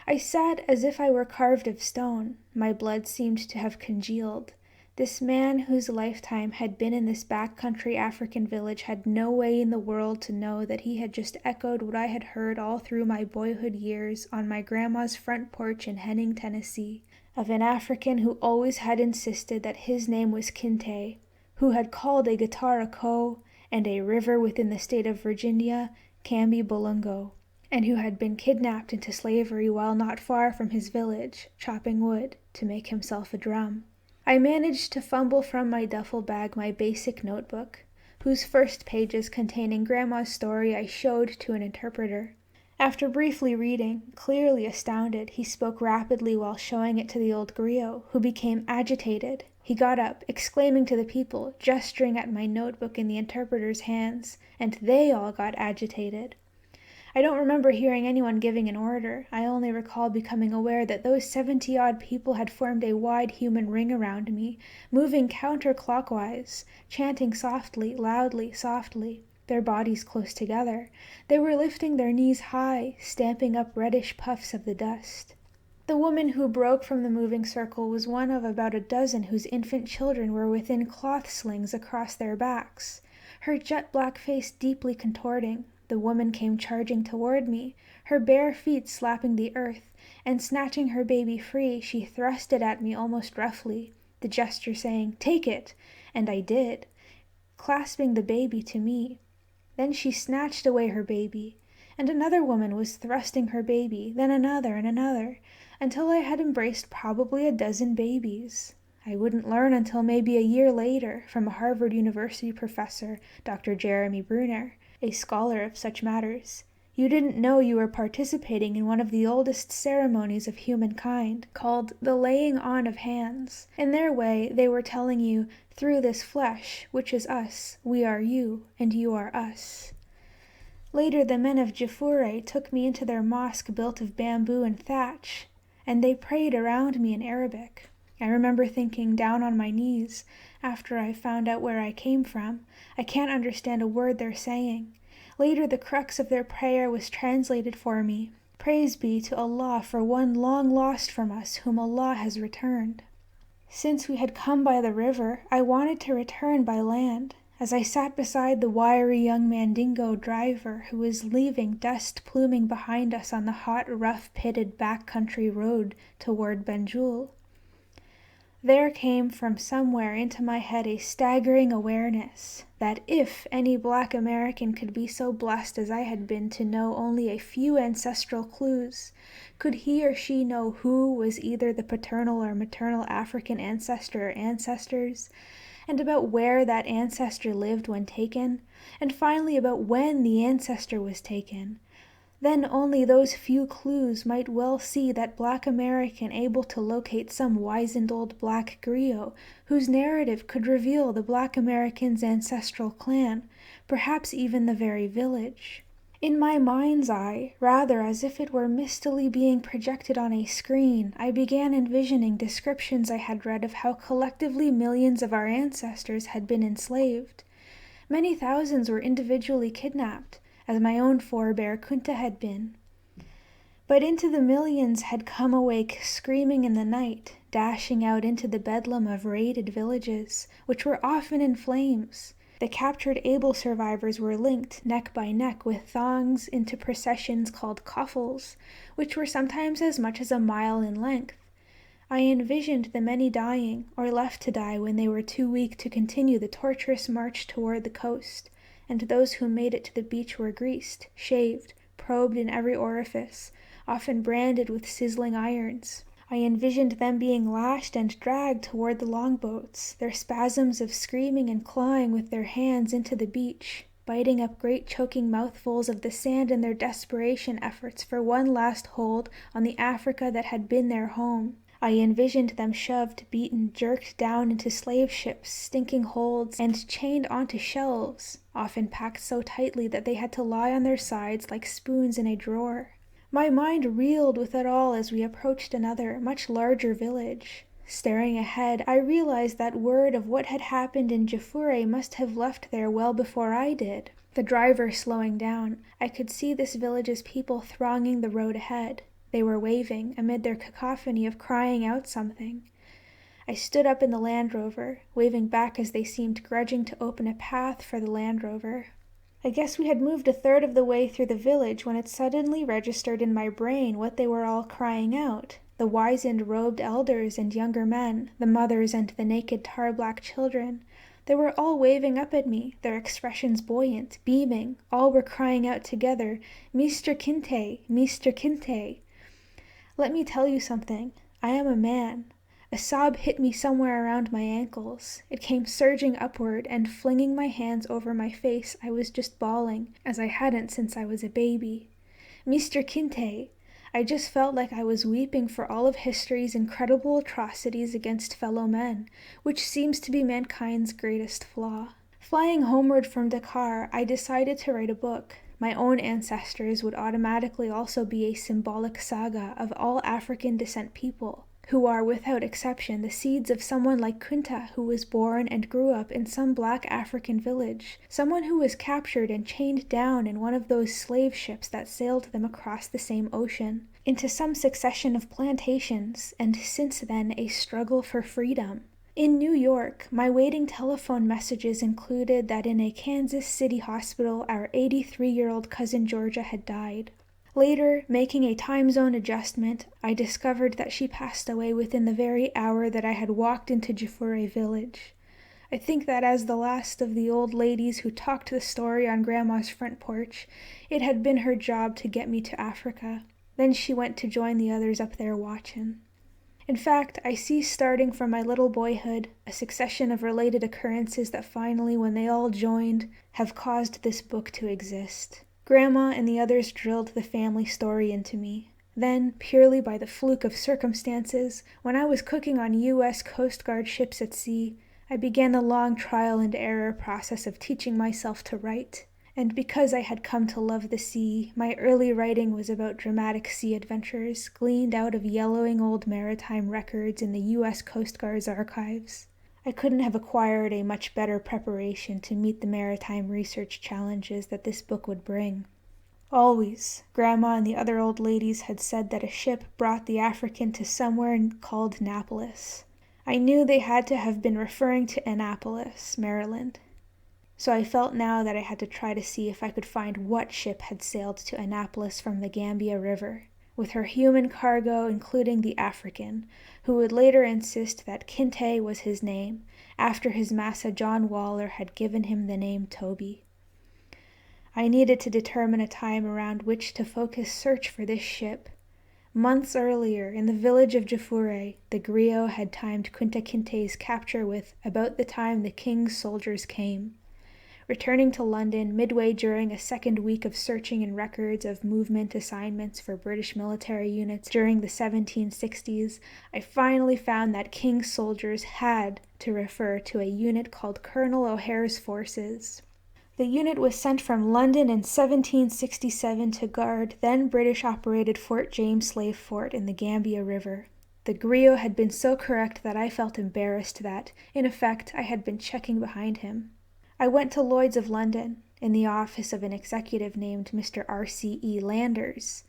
I sat as if I were carved of stone. My blood seemed to have congealed. This man whose lifetime had been in this backcountry African village had no way in the world to know that he had just echoed what I had heard all through my boyhood years on my grandma's front porch in Henning, Tennessee, of an African who always had insisted that his name was Kinte, who had called a guitar a ko, and a river within the state of Virginia Kambi Bolungo, and who had been kidnapped into slavery while not far from his village, chopping wood to make himself a drum. I managed to fumble from my duffel bag my basic notebook, whose first pages containing Grandma's story I showed to an interpreter. After briefly reading, clearly astounded, he spoke rapidly while showing it to the old griot, who became agitated. He got up, exclaiming to the people, gesturing at my notebook in the interpreter's hands, and they all got agitated. I don't remember hearing anyone giving an order. I only recall becoming aware that those 70-odd people had formed a wide human ring around me, moving counterclockwise, chanting softly, loudly, softly, their bodies close together. They were lifting their knees high, stamping up reddish puffs of the dust. The woman who broke from the moving circle was one of about a dozen whose infant children were within cloth slings across their backs, her jet-black face deeply contorting. The woman came charging toward me, her bare feet slapping the earth, and snatching her baby free, she thrust it at me almost roughly, the gesture saying, "Take it," and I did, clasping the baby to me. Then she snatched away her baby, and another woman was thrusting her baby, then another and another, until I had embraced probably a dozen babies. I wouldn't learn until maybe a year later from a Harvard University professor, Dr. Jeremy Bruner, a scholar of such matters. You didn't know you were participating in one of the oldest ceremonies of humankind, called the laying on of hands. In their way, they were telling you, through this flesh, which is us, we are you, and you are us. Later, the men of Jafure took me into their mosque built of bamboo and thatch, and they prayed around me in Arabic. I remember thinking, down on my knees, after I found out where I came from, I can't understand a word they're saying. Later, the crux of their prayer was translated for me. Praise be to Allah for one long lost from us, whom Allah has returned. Since we had come by the river, I wanted to return by land. As I sat beside the wiry young Mandingo driver who was leaving dust pluming behind us on the hot, rough-pitted backcountry road toward Banjul, there came from somewhere into my head a staggering awareness that if any Black American could be so blessed as I had been to know only a few ancestral clues, could he or she know who was either the paternal or maternal African ancestor or ancestors, and about where that ancestor lived when taken, and finally about when the ancestor was taken, then only those few clues might well see that Black American able to locate some wizened old Black griot whose narrative could reveal the Black American's ancestral clan, perhaps even the very village. In my mind's eye, rather as if it were mistily being projected on a screen, I began envisioning descriptions I had read of how collectively millions of our ancestors had been enslaved. Many thousands were individually kidnapped, as my own forebear Kunta had been. But into the millions had come awake screaming in the night, dashing out into the bedlam of raided villages, which were often in flames. The captured able survivors were linked neck by neck with thongs into processions called coffles, which were sometimes as much as a mile in length. I envisioned the many dying, or left to die when they were too weak to continue the torturous march toward the coast, and those who made it to the beach were greased, shaved, probed in every orifice, often branded with sizzling irons. I envisioned them being lashed and dragged toward the longboats, their spasms of screaming and clawing with their hands into the beach, biting up great choking mouthfuls of the sand in their desperation efforts for one last hold on the Africa that had been their home. I envisioned them shoved, beaten, jerked down into slave ships, stinking holds, and chained onto shelves, often packed so tightly that they had to lie on their sides like spoons in a drawer. My mind reeled with it all as we approached another, much larger village. Staring ahead, I realized that word of what had happened in Jafure must have left there well before I did. The driver slowing down, I could see this village's people thronging the road ahead. They were waving, amid their cacophony of crying out something. I stood up in the Land Rover, waving back as they seemed grudging to open a path for the Land Rover. I guess we had moved a third of the way through the village when it suddenly registered in my brain what they were all crying out. The wizened robed elders and younger men, the mothers and the naked tar-black children. They were all waving up at me, their expressions buoyant, beaming. All were crying out together, "Mr. Kinte! Mr. Kinte!" Let me tell you something. I am a man. A sob hit me somewhere around my ankles. It came surging upward, and flinging my hands over my face, I was just bawling, as I hadn't since I was a baby. Mr. Kinte! I just felt like I was weeping for all of history's incredible atrocities against fellow men, which seems to be mankind's greatest flaw. Flying homeward from Dakar, I decided to write a book. My own ancestors would automatically also be a symbolic saga of all African descent people, who are without exception the seeds of someone like Kunta, who was born and grew up in some Black African village, someone who was captured and chained down in one of those slave ships that sailed them across the same ocean, into some succession of plantations, and since then a struggle for freedom. In New York, my waiting telephone messages included that in a Kansas City hospital our 83-year-old cousin Georgia had died. Later, making a time zone adjustment, I discovered that she passed away within the very hour that I had walked into Jafure village. I think that as the last of the old ladies who talked the story on Grandma's front porch, it had been her job to get me to Africa. Then she went to join the others up there watching. In fact, I see starting from my little boyhood a succession of related occurrences that finally, when they all joined, have caused this book to exist. Grandma and the others drilled the family story into me. Then, purely by the fluke of circumstances, when I was cooking on U.S. Coast Guard ships at sea, I began the long trial and error process of teaching myself to write. And because I had come to love the sea, my early writing was about dramatic sea adventures gleaned out of yellowing old maritime records in the U.S. Coast Guard's archives. I couldn't have acquired a much better preparation to meet the maritime research challenges that this book would bring. Always, Grandma and the other old ladies had said that a ship brought the African to somewhere called Napolis. I knew they had to have been referring to Annapolis, Maryland. So I felt now that I had to try to see if I could find what ship had sailed to Annapolis from the Gambia River, with her human cargo including the African, who would later insist that Kinte was his name, after his massa John Waller had given him the name Toby. I needed to determine a time around which to focus search for this ship. Months earlier, in the village of Jafure, the griot had timed Kunta Kinte's capture with about the time the king's soldiers came. Returning to London midway during a second week of searching in records of movement assignments for British military units during the 1760s, I finally found that King's soldiers had to refer to a unit called Colonel O'Hare's Forces. The unit was sent from London in 1767 to guard then British-operated Fort James Slave Fort in the Gambia River. The griot had been so correct that I felt embarrassed that, in effect, I had been checking behind him. I went to Lloyd's of London, in the office of an executive named Mr. R.C.E. Landers.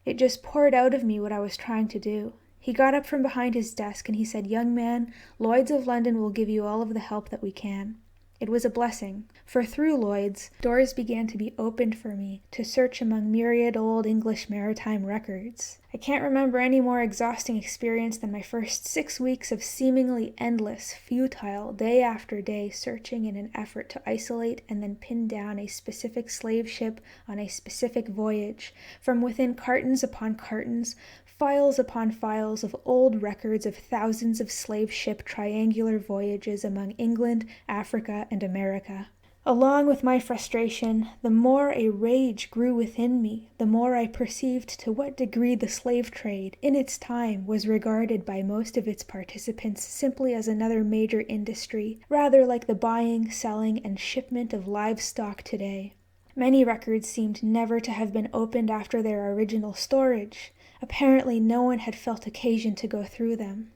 It just poured out of me what I was trying to do. He got up from behind his desk and he said, "Young man, Lloyd's of London will give you all of the help that we can." It was a blessing, for through Lloyd's, doors began to be opened for me to search among myriad old English maritime records. I can't remember any more exhausting experience than my first 6 weeks of seemingly endless, futile, day after day searching in an effort to isolate and then pin down a specific slave ship on a specific voyage, from within cartons upon cartons, files upon files of old records of thousands of slave ship triangular voyages among England, Africa, and America. Along with my frustration, the more a rage grew within me, the more I perceived to what degree the slave trade, in its time, was regarded by most of its participants simply as another major industry, rather like the buying, selling, and shipment of livestock today. Many records seemed never to have been opened after their original storage. Apparently no one had felt occasion to go through them.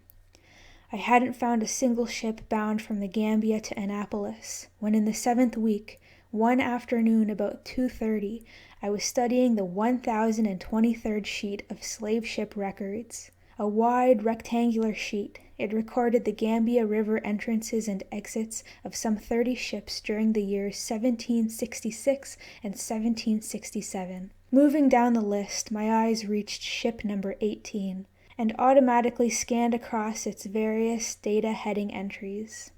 I hadn't found a single ship bound from the Gambia to Annapolis, when in the 7th week, one afternoon about 2:30, I was studying the 1023rd sheet of slave ship records. A wide, rectangular sheet, it recorded the Gambia River entrances and exits of some 30 ships during the years 1766 and 1767. Moving down the list, my eyes reached ship number 18, and automatically scanned across its various data heading entries.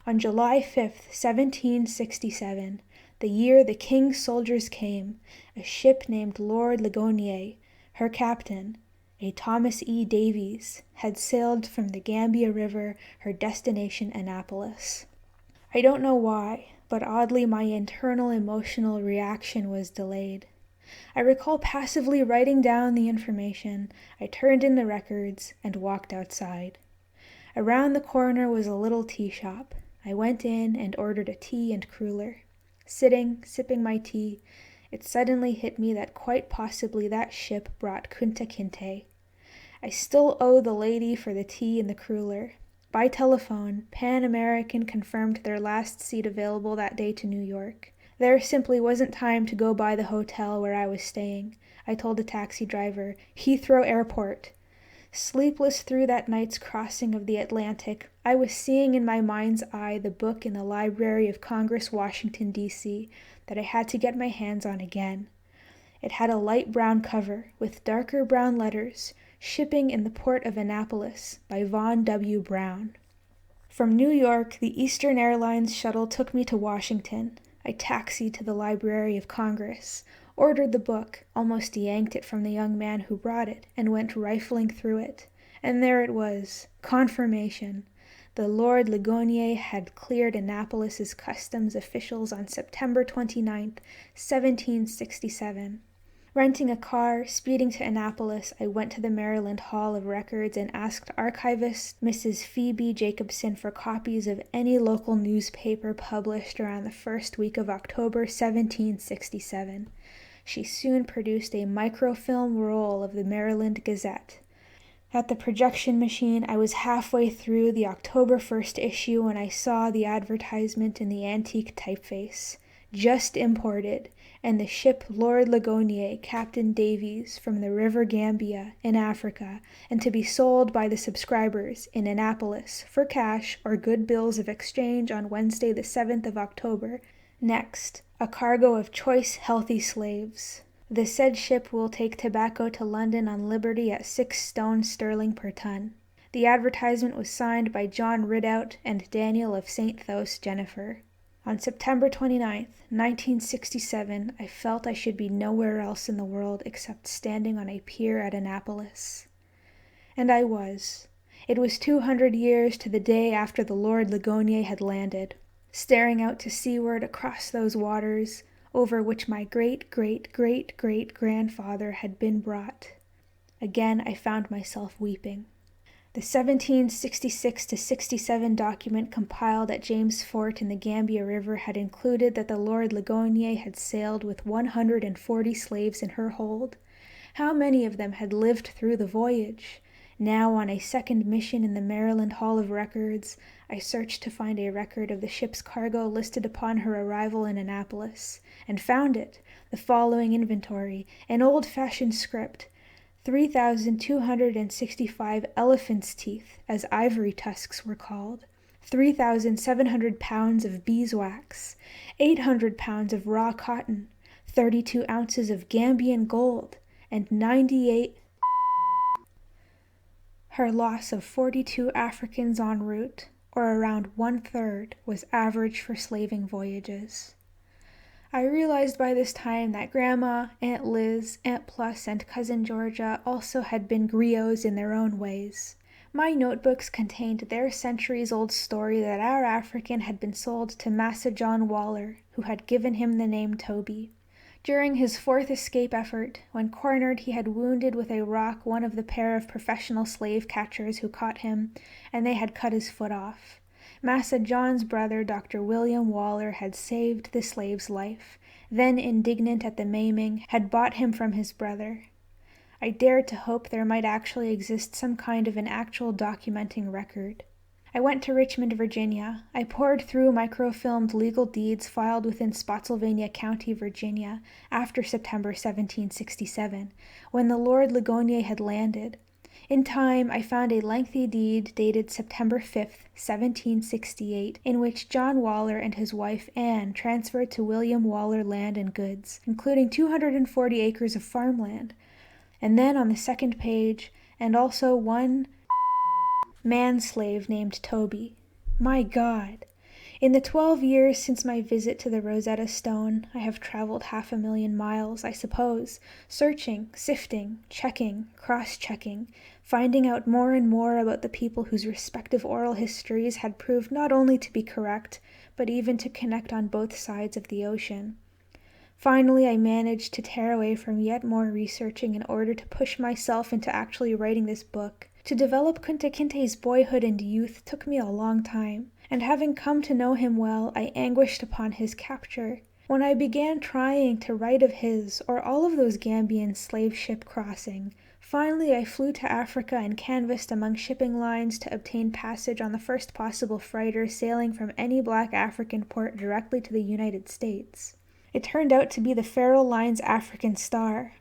On July 5th, 1767, the year the King's soldiers came, a ship named Lord Ligonier, her captain, a Thomas E. Davies, had sailed from the Gambia River, her destination Annapolis. I don't know why, but oddly my internal emotional reaction was delayed. I recall passively writing down the information, I turned in the records, and walked outside. Around the corner was a little tea shop. I went in and ordered a tea and cruller. Sitting, sipping my tea, it suddenly hit me that quite possibly that ship brought Kunta Kinte. I still owe the lady for the tea and the cruller. By telephone, Pan American confirmed their last seat available that day to New York. There simply wasn't time to go by the hotel where I was staying. I told the taxi driver, Heathrow Airport. Sleepless through that night's crossing of the Atlantic, I was seeing in my mind's eye the book in the Library of Congress, Washington, D.C., that I had to get my hands on again. It had a light brown cover, with darker brown letters, Shipping in the Port of Annapolis, by Vaughan W. Brown. From New York, the Eastern Airlines shuttle took me to Washington. I taxied to the Library of Congress, ordered the book, almost yanked it from the young man who brought it, and went rifling through it. And there it was, confirmation. The Lord Ligonier had cleared Annapolis's customs officials on September 29th, 1767. Renting a car, speeding to Annapolis, I went to the Maryland Hall of Records and asked archivist Mrs. Phoebe Jacobson for copies of any local newspaper published around the first week of October 1767. She soon produced a microfilm roll of the Maryland Gazette. At the projection machine, I was halfway through the October 1st issue when I saw the advertisement in the antique typeface. just imported, and the ship Lord Ligonier, Captain Davies, from the River Gambia in Africa, and to be sold by the subscribers in Annapolis for cash or good bills of exchange on Wednesday the 7th of October. Next, a cargo of choice healthy slaves. The said ship will take tobacco to London on liberty at 6 stone sterling per ton. The advertisement was signed by John Ridout and Daniel of St. Thos, Jennifer. On September 29th, 1967, I felt I should be nowhere else in the world except standing on a pier at Annapolis. And I was. It was 200 years to the day after the Lord Ligonier had landed, staring out to seaward across those waters over which my great-great-great-great-grandfather had been brought. Again I found myself weeping. The 1766-67 document compiled at James Fort in the Gambia River had included that the Lord Ligonier had sailed with 140 slaves in her hold. How many of them had lived through the voyage? Now, on a second mission in the Maryland Hall of Records, I searched to find a record of the ship's cargo listed upon her arrival in Annapolis, and found it, the following inventory, an old-fashioned script: 3,265 elephant's teeth, as ivory tusks were called, 3,700 pounds of beeswax, 800 pounds of raw cotton, 32 ounces of Gambian gold, and 98. Her loss of 42 Africans en route, or around 1/3, was average for slaving voyages. I realized by this time that Grandma, Aunt Liz, Aunt Plus, and Cousin Georgia also had been griots in their own ways. My notebooks contained their centuries-old story that our African had been sold to Massa John Waller, who had given him the name Toby. During his 4th escape effort, when cornered, he had wounded with a rock one of the pair of professional slave catchers who caught him, and they had cut his foot off. Massa John's brother, Dr. William Waller, had saved the slave's life, then indignant at the maiming, had bought him from his brother. I dared to hope there might actually exist some kind of an actual documenting record. I went to Richmond, Virginia. I pored through microfilmed legal deeds filed within Spotsylvania County, Virginia, after September 1767, when the Lord Ligonier had landed. In time, I found a lengthy deed dated September 5th, 1768, in which John Waller and his wife Anne transferred to William Waller land and goods, including 240 acres of farmland. And then on the second page, and also one man-slave named Toby. My God! In the 12 years since my visit to the Rosetta Stone, I have traveled 500,000 miles, I suppose, searching, sifting, checking, cross-checking, finding out more and more about the people whose respective oral histories had proved not only to be correct, but even to connect on both sides of the ocean. Finally, I managed to tear away from yet more researching in order to push myself into actually writing this book. To develop Kunta Kinte's boyhood and youth took me a long time, and having come to know him well, I anguished upon his capture. When I began trying to write of his or all of those Gambian slave ship crossing, finally I flew to Africa and canvassed among shipping lines to obtain passage on the first possible freighter sailing from any black African port directly to the United States. It turned out to be the Farrell Line's African Star.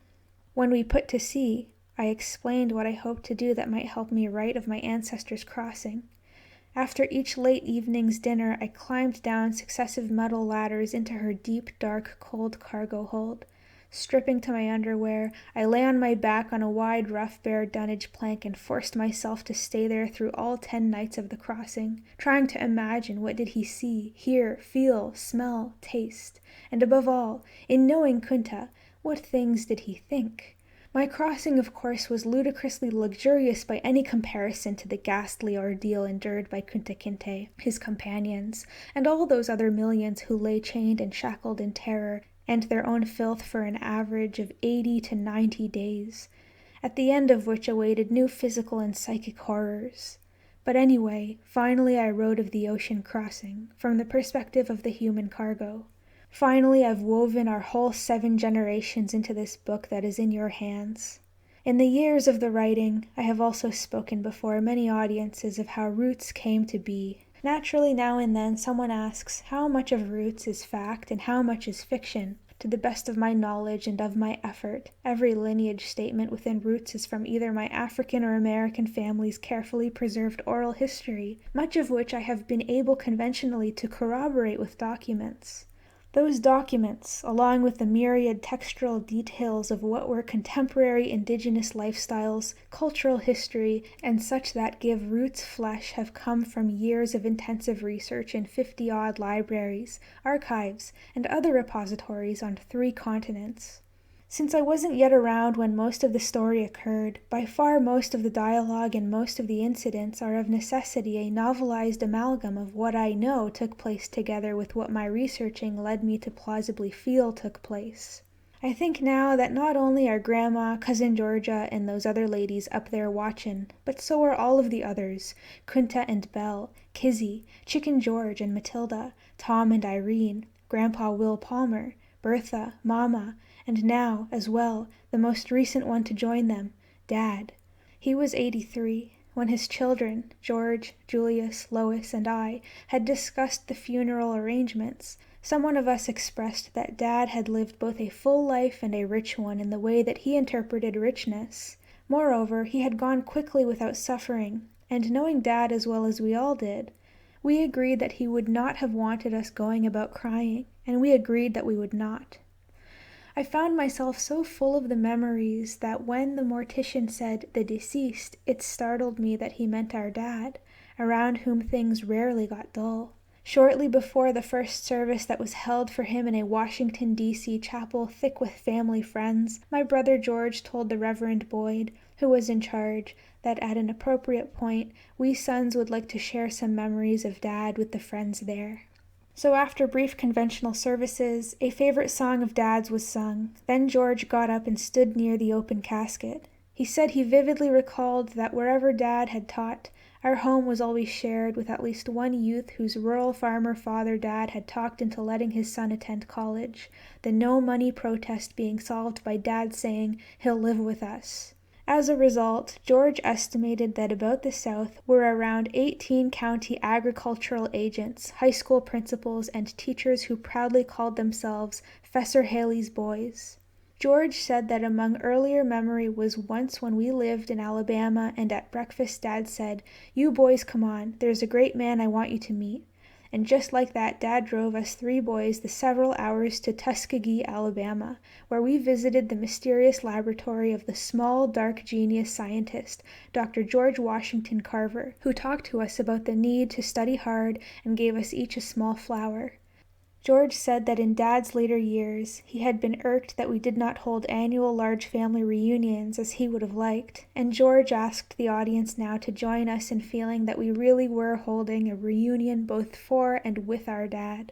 When we put to sea, I explained what I hoped to do that might help me write of my ancestors' crossing. After each late evening's dinner, I climbed down successive metal ladders into her deep, dark, cold cargo hold. Stripping to my underwear, I lay on my back on a wide, rough, bare dunnage plank and forced myself to stay there through all 10 nights of the crossing, trying to imagine what did he see, hear, feel, smell, taste, and above all, in knowing Kunta, what things did he think? My crossing, of course, was ludicrously luxurious by any comparison to the ghastly ordeal endured by Kunta Kinte, his companions, and all those other millions who lay chained and shackled in terror and their own filth for an average of 80 to 90 days, at the end of which awaited new physical and psychic horrors. But anyway, finally I wrote of the ocean crossing, from the perspective of the human cargo. Finally, I've woven our whole 7 generations into this book that is in your hands. In the years of the writing, I have also spoken before many audiences of how roots came to be, Naturally, now and then someone asks how much of Roots is fact and how much is fiction. To the best of my knowledge and of my effort, every lineage statement within Roots is from either my African or American family's carefully preserved oral history, much of which I have been able conventionally to corroborate with documents. Those documents, along with the myriad textual details of what were contemporary indigenous lifestyles, cultural history, and such that give Roots flesh, have come from years of intensive research in 50-odd libraries, archives, and other repositories on 3 continents. Since I wasn't yet around when most of the story occurred, by far most of the dialogue and most of the incidents are of necessity a novelized amalgam of what I know took place together with what my researching led me to plausibly feel took place. I think now that not only are Grandma, Cousin Georgia, and those other ladies up there watchin', but so are all of the others, Kunta and Belle, Kizzy, Chicken George and Matilda, Tom and Irene, Grandpa Will Palmer, Bertha, Mama, and now, as well, the most recent one to join them, Dad. He was 83, when his children, George, Julius, Lois, and I, had discussed the funeral arrangements. Some one of us expressed that Dad had lived both a full life and a rich one in the way that he interpreted richness. Moreover, he had gone quickly without suffering, and knowing Dad as well as we all did, we agreed that he would not have wanted us going about crying, and we agreed that we would not. I found myself so full of the memories that when the mortician said the deceased, it startled me that he meant our Dad, around whom things rarely got dull. Shortly before the first service that was held for him in a Washington, D.C. chapel thick with family friends, my brother George told the Reverend Boyd, who was in charge, that at an appropriate point we sons would like to share some memories of Dad with the friends there. So after brief conventional services, a favorite song of Dad's was sung. Then George got up and stood near the open casket. He said he vividly recalled that wherever Dad had taught, our home was always shared with at least one youth whose rural farmer father Dad had talked into letting his son attend college, the no-money protest being solved by Dad saying, "He'll live with us." As a result, George estimated that about the South were around 18 county agricultural agents, high school principals, and teachers who proudly called themselves Fessor Haley's Boys. George said that among earlier memory was once when we lived in Alabama, and at breakfast Dad said, "You boys come on, there's a great man I want you to meet." And just like that, Dad drove us 3 boys the several hours to Tuskegee, Alabama, where we visited the mysterious laboratory of the small, dark genius scientist, Dr. George Washington Carver, who talked to us about the need to study hard and gave us each a small flower. George said that in Dad's later years, he had been irked that we did not hold annual large family reunions as he would have liked, and George asked the audience now to join us in feeling that we really were holding a reunion both for and with our Dad.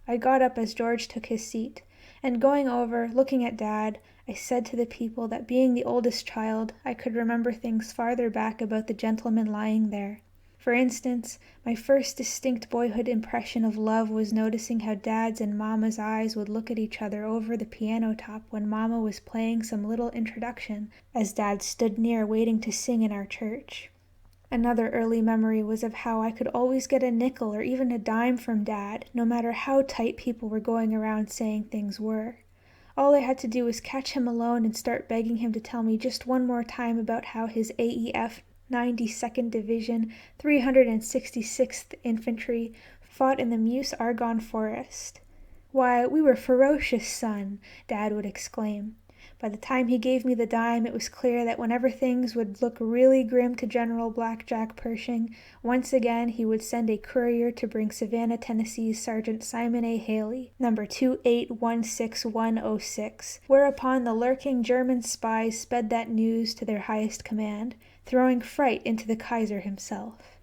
I got up as George took his seat, and going over, looking at Dad, I said to the people that being the oldest child, I could remember things farther back about the gentleman lying there. For instance, my first distinct boyhood impression of love was noticing how Dad's and Mama's eyes would look at each other over the piano top when Mama was playing some little introduction, as Dad stood near waiting to sing in our church. Another early memory was of how I could always get a nickel or even a dime from Dad, no matter how tight people were going around saying things were. All I had to do was catch him alone and start begging him to tell me just one more time about how his AEF 92nd Division, 366th Infantry, fought in the Meuse-Argonne forest. "Why, we were ferocious, son," Dad would exclaim. By the time he gave me the dime, it was clear that whenever things would look really grim to General Blackjack Pershing, once again he would send a courier to bring Savannah, Tennessee's Sergeant Simon A. Haley, number 2816106, whereupon the lurking German spies sped that news to their highest command, throwing fright into the Kaiser himself.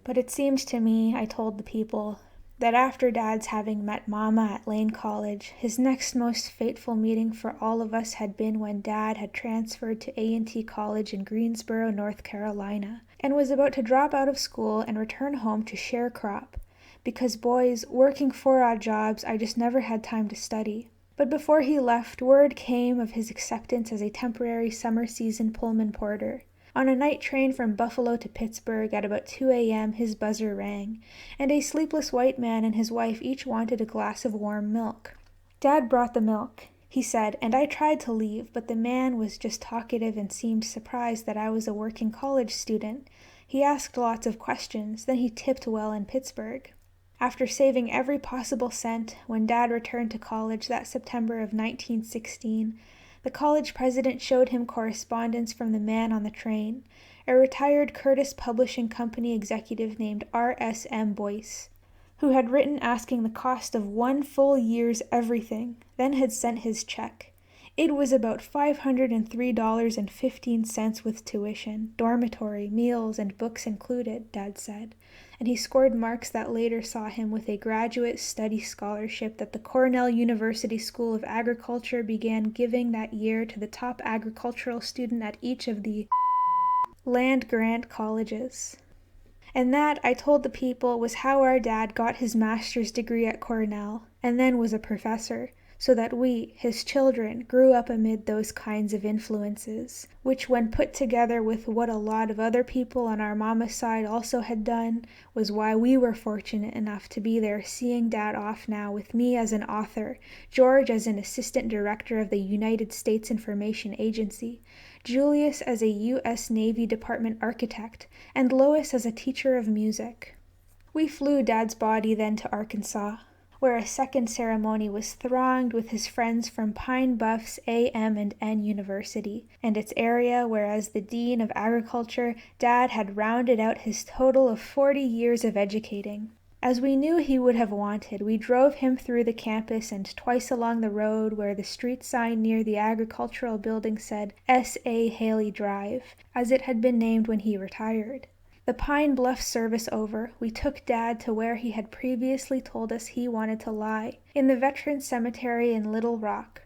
But it seemed to me, I told the people, that after Dad's having met Mama at Lane College, his next most fateful meeting for all of us had been when Dad had transferred to A&T College in Greensboro, North Carolina, and was about to drop out of school and return home to share crop, because boys, working 4-odd jobs, I just never had time to study. But before he left, word came of his acceptance as a temporary summer season Pullman porter. On a night train from Buffalo to Pittsburgh at about 2 a.m. his buzzer rang, and a sleepless white man and his wife each wanted a glass of warm milk. Dad brought the milk, he said, and I tried to leave, but the man was just talkative and seemed surprised that I was a working college student. He asked lots of questions, then he tipped well in Pittsburgh. After saving every possible cent, when Dad returned to college that September of 1916, the college president showed him correspondence from the man on the train, a retired Curtis Publishing Company executive named R.S.M. Boyce, who had written asking the cost of 1 full year's everything, then had sent his check. It was about $503.15 with tuition, dormitory, meals, and books included, Dad said, and he scored marks that later saw him with a graduate study scholarship that the Cornell University School of Agriculture began giving that year to the top agricultural student at each of the land-grant colleges. And that, I told the people, was how our dad got his master's degree at Cornell, and then was a professor, so that we, his children, grew up amid those kinds of influences, which when put together with what a lot of other people on our mama's side also had done, was why we were fortunate enough to be there seeing Dad off now with me as an author, George as an assistant director of the United States Information Agency, Julius as a U.S. Navy Department architect, and Lois as a teacher of music. We flew Dad's body then to Arkansas, where a second ceremony was thronged with his friends from Pine Bluff's A.M. and N University, and its area where as the Dean of Agriculture, Dad had rounded out his total of 40 years of educating. As we knew he would have wanted, we drove him through the campus and twice along the road where the street sign near the agricultural building said S.A. Haley Drive, as it had been named when he retired. The Pine Bluff service over, we took Dad to where he had previously told us he wanted to lie, in the Veterans Cemetery in Little Rock.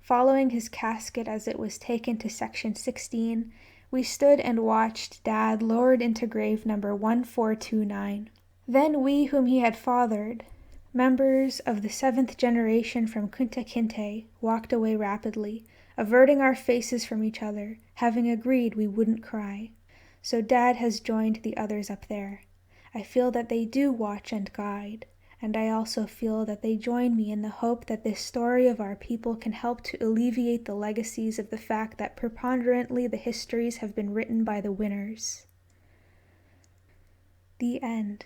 Following his casket as it was taken to Section 16, we stood and watched Dad lowered into grave number 1429. Then we whom he had fathered, members of the 7th generation from Kunta Kinte, walked away rapidly, averting our faces from each other, having agreed we wouldn't cry. So Dad has joined the others up there. I feel that they do watch and guide, and I also feel that they join me in the hope that this story of our people can help to alleviate the legacies of the fact that preponderantly the histories have been written by the winners. The end.